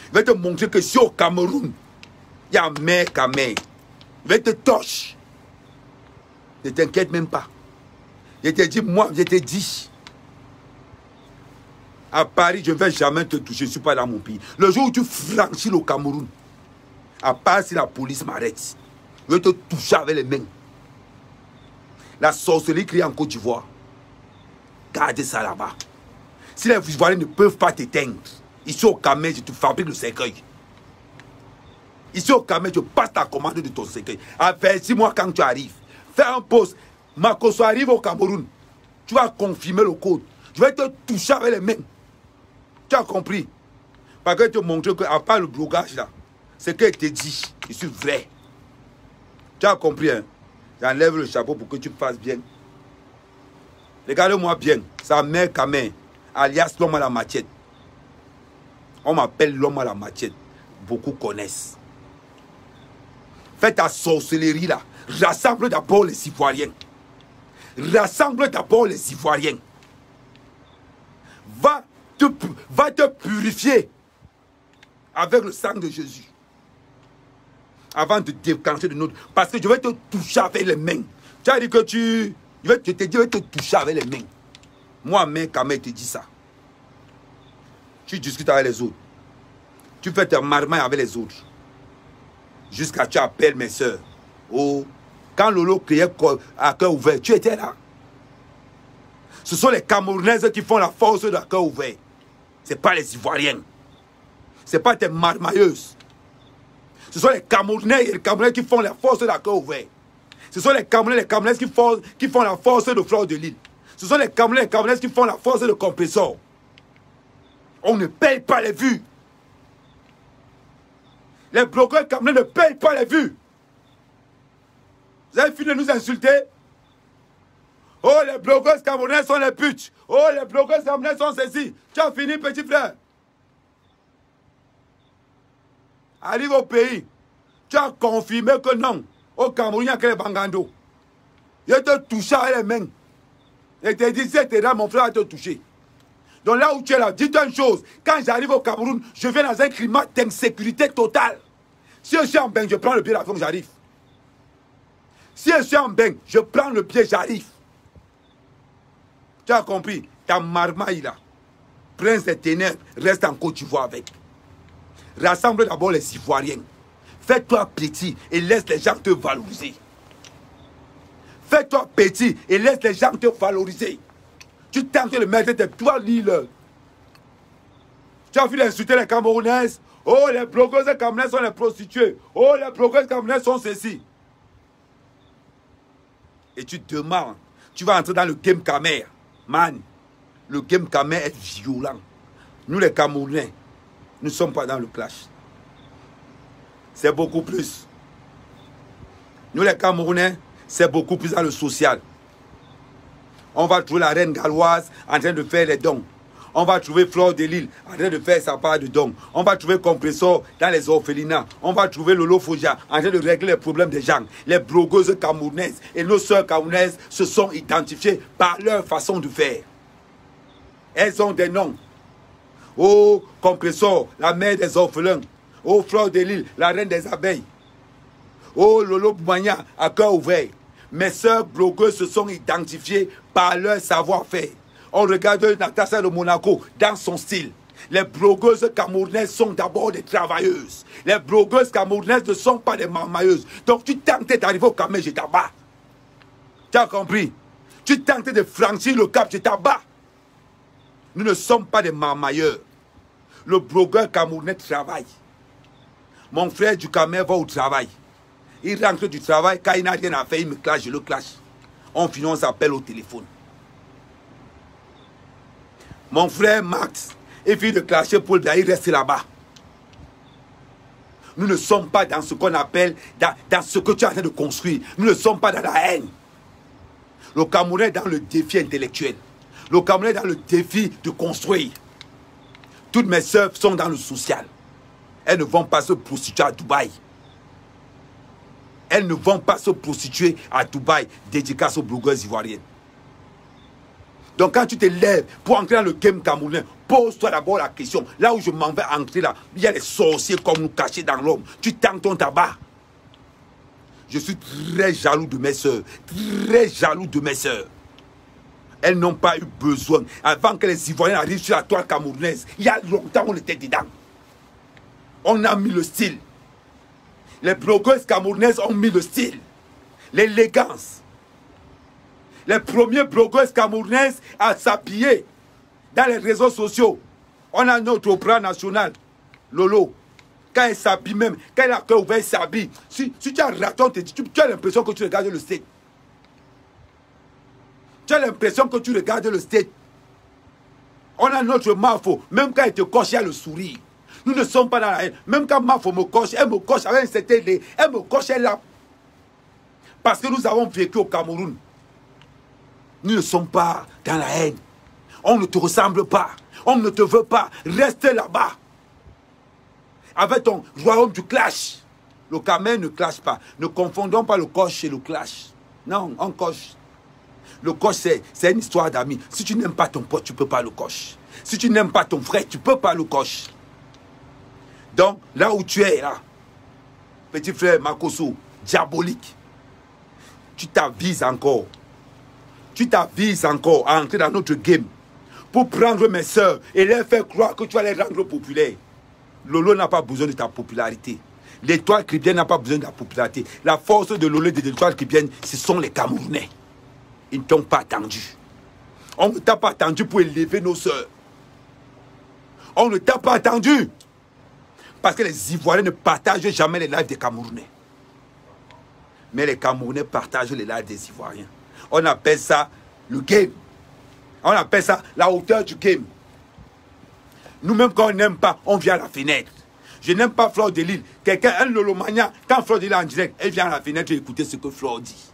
Je vais te montrer que ici au Cameroun, il y a mec à mec. Je vais te torcher. Ne t'inquiète même pas. Je te dis, moi, je te dis. À Paris, je ne vais jamais te toucher. Je ne suis pas dans mon pays. Le jour où tu franchis le Cameroun, à part si la police m'arrête, je vais te toucher avec les mains. La sorcellerie créée en Côte d'Ivoire, gardez ça là-bas. Si les Ivoiriens ne peuvent pas t'éteindre, ici au Cameroun, je te fabrique le cercueil. Ici au Cameroun, je passe ta commande de ton cercueil. Avertis-moi quand tu arrives. Fais un poste. Makosso arrive au Cameroun. Tu vas confirmer le code. Je vais te toucher avec les mains. Tu as compris? Parce que te montrer qu'à part le blocage là, ce qu'elle te dit, je suis vrai. Tu as compris, hein? J'enlève le chapeau pour que tu fasses bien. Regarde-moi bien. Sa mère Kamé, alias l'homme à la machette. On m'appelle l'homme à la machette. Beaucoup connaissent. Fais ta sorcellerie là. Rassemble d'abord les Ivoiriens. Rassemble d'abord les Ivoiriens. Va te purifier avec le sang de Jésus. Avant de déclencher de notre... Parce que je vais te toucher avec les mains. Tu as dit que tu... Je te dis, je vais te toucher avec les mains. Moi, main, Kamé te dit ça. Tu discutes avec les autres. Tu fais tes marmailles avec les autres. Jusqu'à tu appelles mes soeurs. Oh, quand Lolo criait à cœur ouvert, tu étais là. Ce sont les Camerounaises qui font la force de cœur ouvert. Ce n'est pas les Ivoiriens. Ce n'est pas tes marmailleuses. Ce sont les Camerounais et les Camerounais qui font la force de cœur ouvert. Ce sont les Camerounais et les Camerounaises qui font la force de Fleur de Lille. Ce sont les Camerounais et les Camerounaises qui font la force de compresseur. On ne paye pas les vues. Les blogueurs camerounais ne payent pas les vues. Vous avez fini de nous insulter? Oh, les blogueurs camerounais sont les putes. Oh, les blogueurs camerounais sont ceci. Tu as fini, petit frère. Arrive au pays. Tu as confirmé que non. Au Cameroun, il n'y a que les bangandos. Je te touche avec les mains. Et te dis, c'était là, mon frère va te toucher. Donc là où tu es là, dis-toi une chose. Quand j'arrive au Cameroun, je viens dans un climat d'insécurité totale. Si je suis en bain, je prends le pied d'avion, j'arrive. Si je suis en bain, je prends le pied, j'arrive. Tu as compris? Ta marmaille là, prince des ténèbres, reste en Côte d'Ivoire avec. Rassemble d'abord les Ivoiriens. Fais-toi petit et laisse les gens te valoriser. Fais-toi petit et laisse les gens te valoriser. Tu tentes de le mettre tes toi Lille. Tu as vu d'insulter les Camerounaises. Oh, les blogueuses camerounaises sont les prostituées. Oh, les blogueuses camerounaises sont ceci. Et tu demandes, tu vas entrer dans le game Camer. Man, le game Camer est violent. Nous les Camerounais, nous ne sommes pas dans le clash. C'est beaucoup plus. Nous les Camerounais, c'est beaucoup plus dans le social. On va trouver la reine galloise en train de faire les dons. On va trouver Fleur de Lille en train de faire sa part de dons. On va trouver Compressor dans les orphelinats. On va trouver Lolo Fogia en train de régler les problèmes des gens. Les blogueuses camerounaises et nos sœurs camerounaises se sont identifiées par leur façon de faire. Elles ont des noms. Oh, Compressor, la mère des orphelins. Oh, Fleur de Lille, la reine des abeilles. Oh, Lolo Boumania, à cœur ouvert. Mes sœurs blogueuses se sont identifiées par leur savoir-faire. On regarde Natacha de Monaco dans son style. Les blogueuses camerounaises sont d'abord des travailleuses. Les blogueuses camerounaises ne sont pas des marmailleuses. Donc tu tentes d'arriver au Cameroun, je t'abats. Tu as compris? Tu tentes de franchir le cap, je t'abats. Nous ne sommes pas des marmailleurs. Le blogueur camerounais travaille. Mon frère du Cameroun va au travail. Il rentre du travail, quand il n'a rien à faire, il me clash, je le clash. On finit, on s'appelle au téléphone. Mon frère Max, il finit de clasher Paul Biya, il reste là-bas. Nous ne sommes pas dans ce qu'on appelle, dans ce que tu es en train de construire. Nous ne sommes pas dans la haine. Le Cameroun est dans le défi intellectuel. Le Cameroun est dans le défi de construire. Toutes mes sœurs sont dans le social. Elles ne vont pas se prostituer à Dubaï. Elles ne vont pas se prostituer à Dubaï, dédicace aux blogueuses ivoiriennes. Donc quand tu te lèves pour entrer dans le game camerounais, pose-toi d'abord la question. Là où je m'en vais entrer là, il y a les sorciers comme nous cachés dans l'homme. Tu tentes ton tabac. Je suis très jaloux de mes soeurs. Très jaloux de mes soeurs. Elles n'ont pas eu besoin. Avant que les Ivoiriens arrivent sur la toile camerounaise, il y a longtemps on était dedans. On a mis le style. Les blogueuses camerounaises ont mis le style, l'élégance. Les premiers blogueuses camerounaises à s'habiller dans les réseaux sociaux. On a notre opéra national, Lolo. Quand elle s'habille même, quand elle a cœur ouvert, elle s'habille. Si tu as un raton, tu as l'impression que tu regardes le state. Tu as l'impression que tu regardes le state. On a notre Mafo. Même quand il te coche, il y a le sourire. Nous ne sommes pas dans la haine. Même quand Mafo me coche, elle me coche avec un certain lait. Elle me coche, elle là. Parce que nous avons vécu au Cameroun. Nous ne sommes pas dans la haine. On ne te ressemble pas. On ne te veut pas. Reste là-bas. Avec ton royaume du clash. Le Cameroun ne clash pas. Ne confondons pas le coche et le clash. Non, on coche. Le coche, c'est une histoire d'amis. Si tu n'aimes pas ton pote, tu ne peux pas le coche. Si tu n'aimes pas ton frère, tu ne peux pas le coche. Donc, là où tu es, là, petit frère Makoso, diabolique, tu t'avises encore. Tu t'avises encore à entrer dans notre game pour prendre mes soeurs et leur faire croire que tu vas les rendre populaires. Lolo n'a pas besoin de ta popularité. L'étoile chrétienne n'a pas besoin de ta popularité. La force de Lolo et de l'étoile chrétienne, ce sont les Camerounais. Ils ne t'ont pas attendu. On ne t'a pas attendu pour élever nos soeurs. On ne t'a pas attendu. Parce que les Ivoiriens ne partagent jamais les lives des Camerounais. Mais les Camerounais partagent les lives des Ivoiriens. On appelle ça le game. On appelle ça la hauteur du game. Nous-mêmes, quand on n'aime pas, on vient à la fenêtre. Je n'aime pas Flore de Lille. Quelqu'un, un Lolomania, quand Flore de Lille est en direct, elle vient à la fenêtre et écouter ce que Flore dit.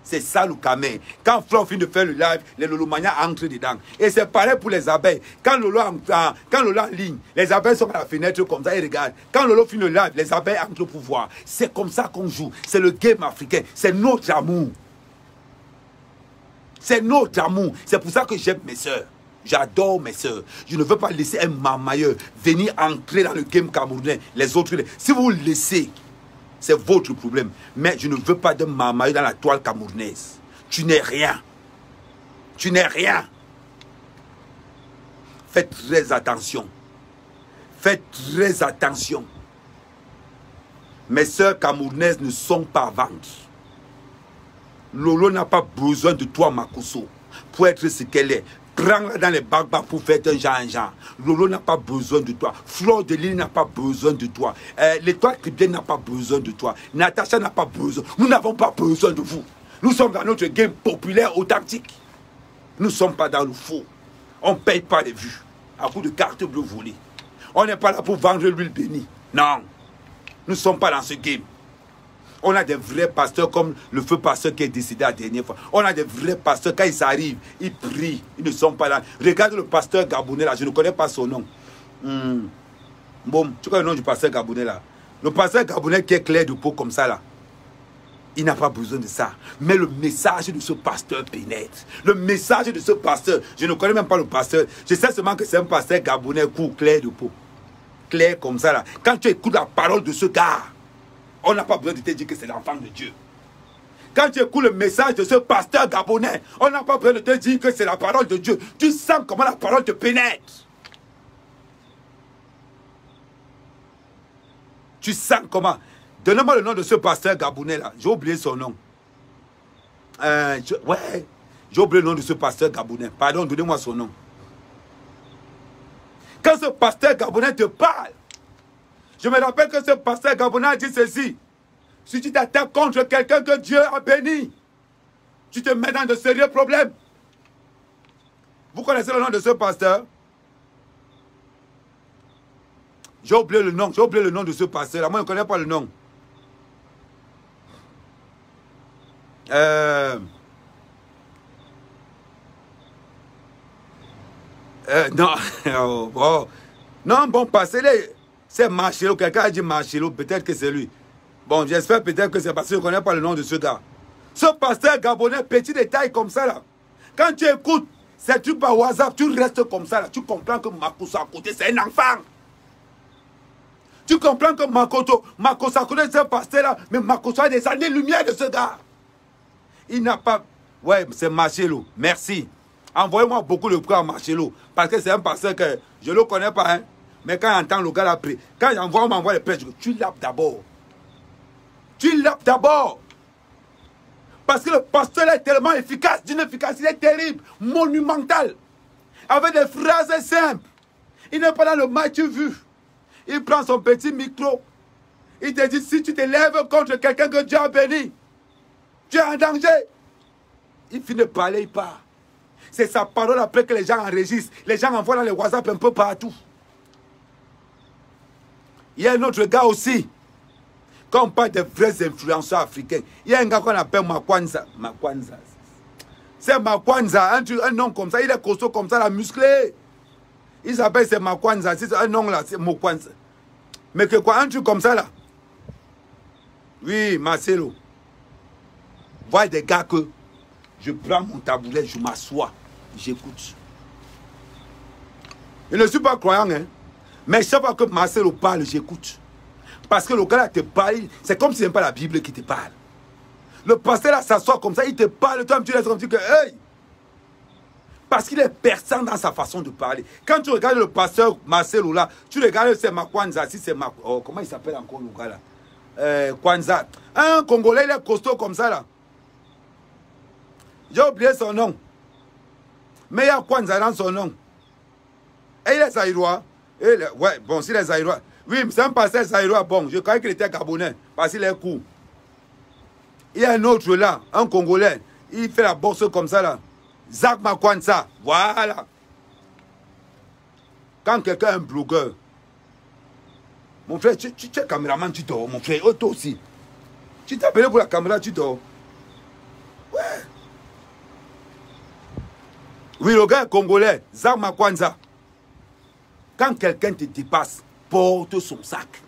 C'est ça le Cameroun. Quand Flore finit de faire le live, les Lolomania entrent dedans. Et c'est pareil pour les abeilles. Quand Lolo en ligne, les abeilles sont à la fenêtre comme ça et regardent. Quand Lolo finit le live, les abeilles entrent pour voir. C'est comme ça qu'on joue. C'est le game africain. C'est notre amour. C'est notre amour. C'est pour ça que j'aime mes soeurs. J'adore mes soeurs. Je ne veux pas laisser un marmailleur venir entrer dans le game camerounais. Les autres, si vous le laissez, c'est votre problème. Mais je ne veux pas de marmailleur dans la toile camerounaise. Tu n'es rien. Tu n'es rien. Faites très attention. Faites très attention. Mes soeurs camerounaises ne sont pas ventes. Lolo n'a pas besoin de toi, Makoso, pour être ce qu'elle est. Prends-la dans les bagbas pour faire un genre. Lolo n'a pas besoin de toi. Flore de Lille n'a pas besoin de toi. L'étoile chrétienne n'a pas besoin de toi. Natacha n'a pas besoin. Nous n'avons pas besoin de vous. Nous sommes dans notre game populaire authentique. Nous ne sommes pas dans le faux. On ne paye pas les vues à coup de carte bleue volée. On n'est pas là pour vendre l'huile bénie. Non. Nous ne sommes pas dans ce game. On a des vrais pasteurs comme le feu pasteur qui est décédé la dernière fois. On a des vrais pasteurs, quand ils arrivent, ils prient. Ils ne sont pas là. Regarde le pasteur gabonais là, je ne connais pas son nom. Bon, tu connais le nom du pasteur gabonais là. Le pasteur gabonais qui est clair de peau comme ça là. Il n'a pas besoin de ça. Mais le message de ce pasteur pénètre. Le message de ce pasteur, je ne connais même pas le pasteur. Je sais seulement que c'est un pasteur gabonais court, clair de peau. Clair comme ça là. Quand tu écoutes la parole de ce gars, on n'a pas besoin de te dire que c'est l'enfant de Dieu. Quand tu écoutes le message de ce pasteur gabonais, on n'a pas besoin de te dire que c'est la parole de Dieu. Tu sens comment la parole te pénètre. Tu sens comment. Donnez-moi le nom de ce pasteur gabonais là. J'ai oublié son nom. Ouais. J'ai oublié le nom de ce pasteur gabonais. Pardon, donnez-moi son nom. Quand ce pasteur gabonais te parle, je me rappelle que ce pasteur gabonais a dit ceci. Si tu t'attaques contre quelqu'un que Dieu a béni, tu te mets dans de sérieux problèmes. Vous connaissez le nom de ce pasteur? J'ai oublié le nom. J'ai oublié le nom de ce pasteur. Moi, je ne connais pas le nom. Non. Oh. Non, bon, passez-les. C'est Marcelo, quelqu'un a dit Marcelo, peut-être que c'est lui. Bon, j'espère peut-être que c'est parce que je ne connais pas le nom de ce gars. Ce pasteur gabonais, petit détail comme ça là. Quand tu écoutes ces trucs par WhatsApp, tu restes comme ça là. Tu comprends que Makoso à côté, c'est un enfant. Tu comprends que Makoso à côté, c'est un pasteur là. Mais Makoso a des années-lumière de ce gars. Il n'a pas... Ouais, c'est Marcelo. Merci. Envoyez-moi beaucoup de prix à Marcelo. Parce que c'est un pasteur que je ne le connais pas, hein. Mais quand j'entends le gars là, quand on m'envoie les prêches, tu lapes d'abord. Tu lapes d'abord. Parce que le pasteur est tellement efficace, d'une efficacité terrible, monumentale. Avec des phrases simples. Il n'est pas dans le match vu. Il prend son petit micro. Il te dit, si tu te lèves contre quelqu'un que Dieu a béni, tu es en danger. Il finit de parler, il part. C'est sa parole après que les gens enregistrent. Les gens envoient dans les WhatsApp un peu partout. Il y a un autre gars aussi. Quand on parle de vrais influenceurs africains, il y a un gars qu'on appelle Makwanza. Makwanza. C'est Makwanza, un nom comme ça. Il est costaud comme ça, la musclé. Il s'appelle c'est Makwanza. C'est un nom là, c'est Makwanza. Mais que quoi, un truc comme ça là? Oui, Marcelo. Voyez des gars que je prends mon taboulet, je m'assois, j'écoute. Je ne suis pas croyant, hein. Mais chaque fois que Marcelo parle, j'écoute. Parce que le gars là te parle, c'est comme si ce n'est pas la Bible qui te parle. Le pasteur là s'assoit comme ça, il te parle, toi tu laisses comme tu dis que hey! Parce qu'il est perçant dans sa façon de parler. Quand tu regardes le pasteur Marcelo là, tu regardes c'est Makwanza, si c'est oh, comment il s'appelle encore le gars là? Kwanza. Un Congolais, il est costaud comme ça là. J'ai oublié son nom. Mais il y a Kwanza dans son nom. Et il est Zaïrois. Ouais, bon, s'il est Zaïrois. Oui, c'est un pasteur Zaïrois. Bon, je croyais qu'il était Gabonais. Parce qu'il est court. Il y a un autre là, un Congolais. Il fait la boxe comme ça là. Zach Makwanza. Voilà. Quand quelqu'un est un blogueur. Mon frère, tu es caméraman, tu dors. Mon frère, toi aussi. Tu t'appelles pour la caméra, tu dors. Ouais. Oui, le gars est congolais, Zach Makwanza. Quand quelqu'un te dépasse, porte son sac.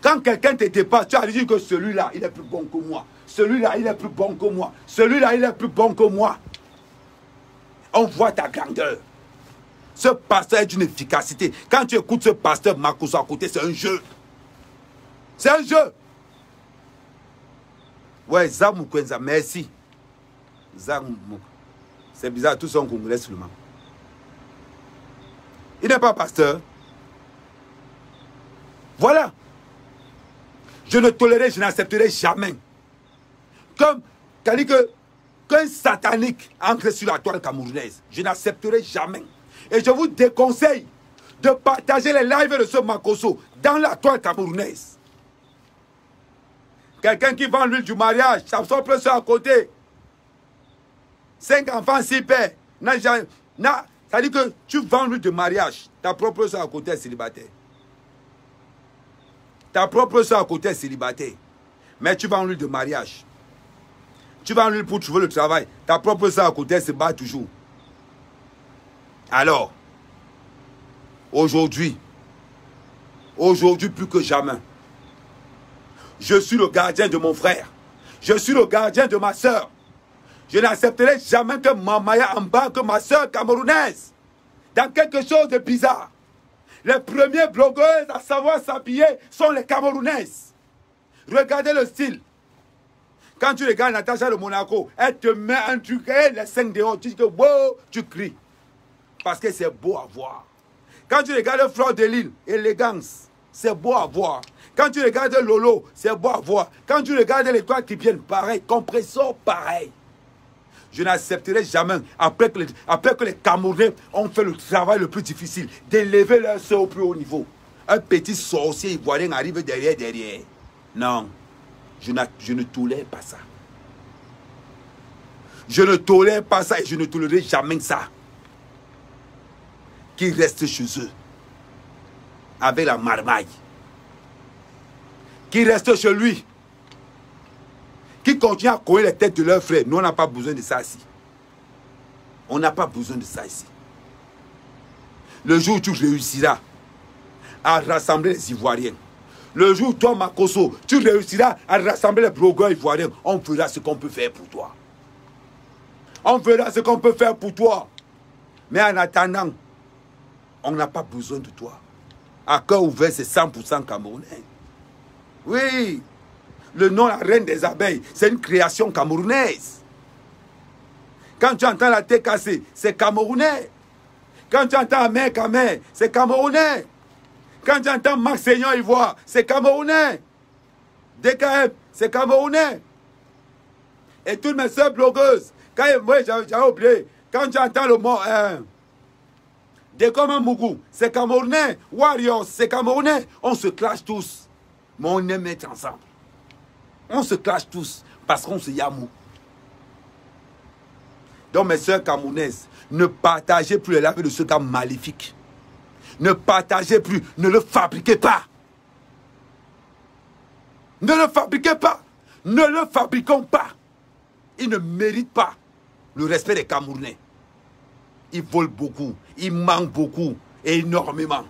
Quand quelqu'un te dépasse, tu as dit que celui-là, il est plus bon que moi. Celui-là, il est plus bon que moi. Celui-là, il est plus bon que moi. On voit ta grandeur. Ce pasteur est d'une efficacité. Quand tu écoutes ce pasteur Makoso à côté, c'est un jeu. C'est un jeu. Ouais, Zach Makwanza, merci. Zach Makwanza. C'est bizarre, tous sont congolais seulement. Il n'est pas pasteur. Voilà. Je ne tolérerai, je n'accepterai jamais. Comme, qu'un satanique entre sur la toile camerounaise. Je n'accepterai jamais. Et je vous déconseille de partager les lives de ce Makoso dans la toile camerounaise. Quelqu'un qui vend l'huile du mariage, ça son plus à côté. 5 enfants, 6 pères. Ça dit que tu vends l'huile de mariage. Ta propre soeur à côté est célibataire. Ta propre soeur à côté est célibataire. Mais tu vends l'huile de mariage. Tu vends l'huile pour trouver le travail. Ta propre soeur à côté se bat toujours. Alors, aujourd'hui plus que jamais, je suis le gardien de mon frère. Je suis le gardien de ma soeur. Je n'accepterai jamais que Mamaya embarque ma soeur camerounaise dans quelque chose de bizarre. Les premiers blogueurs à savoir s'habiller sont les Camerounaises. Regardez le style. Quand tu regardes Natacha de Monaco, elle te met un truc, et les 5 dehors, tu dis que wow, tu cries. Parce que c'est beau à voir. Quand tu regardes Fleur de Lille, élégance, c'est beau à voir. Quand tu regardes Lolo, c'est beau à voir. Quand tu regardes les toits qui viennent, pareil, compressor, pareil. Je n'accepterai jamais, après que les Camerounais ont fait le travail le plus difficile, d'élever leur soeur au plus haut niveau. Un petit sorcier ivoirien arrive derrière. Non, je ne tolère pas ça. Je ne tolère pas ça et je ne tolérerai jamais ça. Qu'ils restent chez eux, avec la marmaille. Qu'ils restent chez lui. Qui continuent à courir les têtes de leurs frères. Nous, on n'a pas besoin de ça ici. On n'a pas besoin de ça ici. Le jour où tu réussiras à rassembler les Ivoiriens, le jour où toi, Makoso, tu réussiras à rassembler les blogueurs ivoiriens, on fera ce qu'on peut faire pour toi. On fera ce qu'on peut faire pour toi. Mais en attendant, on n'a pas besoin de toi. À cœur ouvert, c'est 100% camerounais. Oui. Le nom la reine des abeilles, c'est une création camerounaise. Quand tu entends la tête cassée, c'est camerounais. Quand tu entends Amer Kamer, c'est camerounais. Quand tu entends Max Seignon Ivoire, c'est camerounais. DKM, c'est camerounais. Et toutes mes soeurs blogueuses, moi j'avais oublié, quand tu entends le mot Dekoma Mougou, c'est camerounais. Warriors, c'est camerounais. On se clash tous, mais on aime être ensemble. On se clash tous parce qu'on se yamou. Donc mes soeurs camerounaises, ne partagez plus les laves de ce gars maléfique. Ne partagez plus, ne le fabriquez pas. Ne le fabriquez pas. Ne le fabriquons pas. Il ne mérite pas le respect des Camerounais. Il vole beaucoup, il manque beaucoup, et énormément.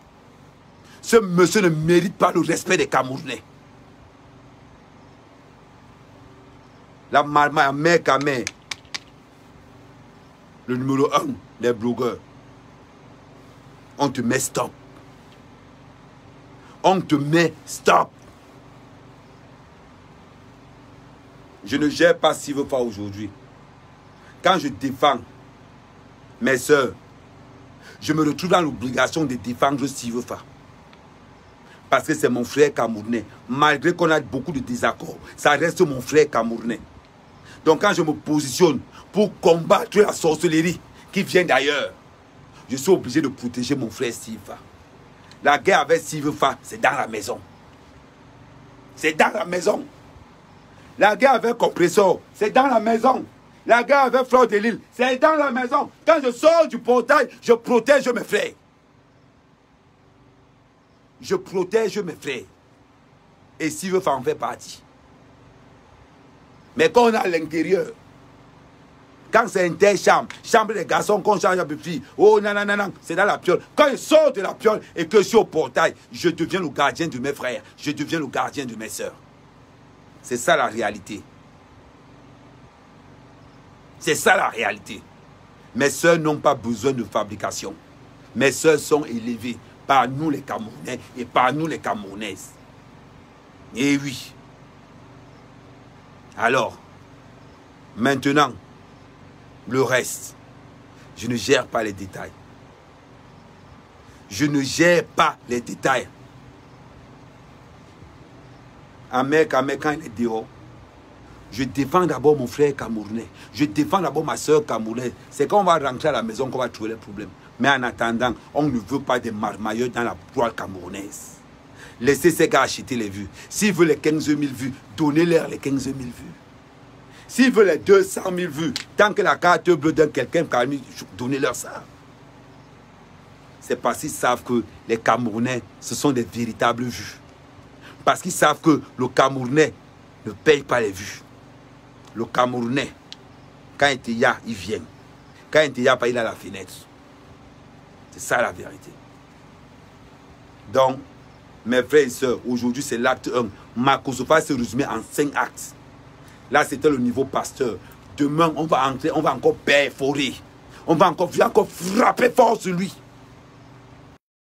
Ce monsieur ne mérite pas le respect des Camerounais. La mère Kamé, le numéro 1 des blogueurs, on te met stop. On te met stop. Je ne gère pas Sivefa aujourd'hui. Quand je défends mes soeurs, je me retrouve dans l'obligation de défendre Sivefa. Parce que c'est mon frère camerounais. Malgré qu'on a beaucoup de désaccords, ça reste mon frère camerounais. Donc quand je me positionne pour combattre la sorcellerie qui vient d'ailleurs, je suis obligé de protéger mon frère Sivefa. La guerre avec Sivefa, c'est dans la maison. C'est dans la maison. La guerre avec Compressor, c'est dans la maison. La guerre avec Fleur de Lille, c'est dans la maison. Quand je sors du portail, je protège mes frères. Je protège mes frères. Et Sivefa en fait partie. Mais quand on est à l'intérieur, quand c'est interchambre, chambre des garçons, qu'on change de filles, oh non, non, non, non, c'est dans la piole. Quand je sors de la piole et que je suis au portail, je deviens le gardien de mes frères. Je deviens le gardien de mes sœurs. C'est ça la réalité. C'est ça la réalité. Mes sœurs n'ont pas besoin de fabrication. Mes sœurs sont élevées par nous les Camerounais et par nous les Camerounaises. Et oui. Alors, maintenant, le reste, je ne gère pas les détails. Je ne gère pas les détails. Ahmed, quand il est dehors, je défends d'abord mon frère camerounais. Je défends d'abord ma soeur camerounaise. C'est quand on va rentrer à la maison qu'on va trouver les problèmes. Mais en attendant, on ne veut pas des marmailleurs dans la poêle camerounaise. Laissez ces gars acheter les vues. S'ils veulent les 15 000 vues, donnez-leur les 15 000 vues. S'ils veulent les 200 000 vues, tant que la carte bleue d'un quelqu'un, donnez-leur ça. C'est parce qu'ils savent que les Camerounais, ce sont des véritables vues. Parce qu'ils savent que le Camerounais ne paye pas les vues. Le Camerounais, quand il te y a, il vient. Quand il te y a pas, il a la fenêtre. C'est ça la vérité. Donc, mes frères et sœurs, aujourd'hui c'est l'acte 1. Makosofa se résumé en 5 actes. Là, c'était le niveau pasteur. Demain, on va entrer, on va encore perforer. On va encore frapper fort sur lui.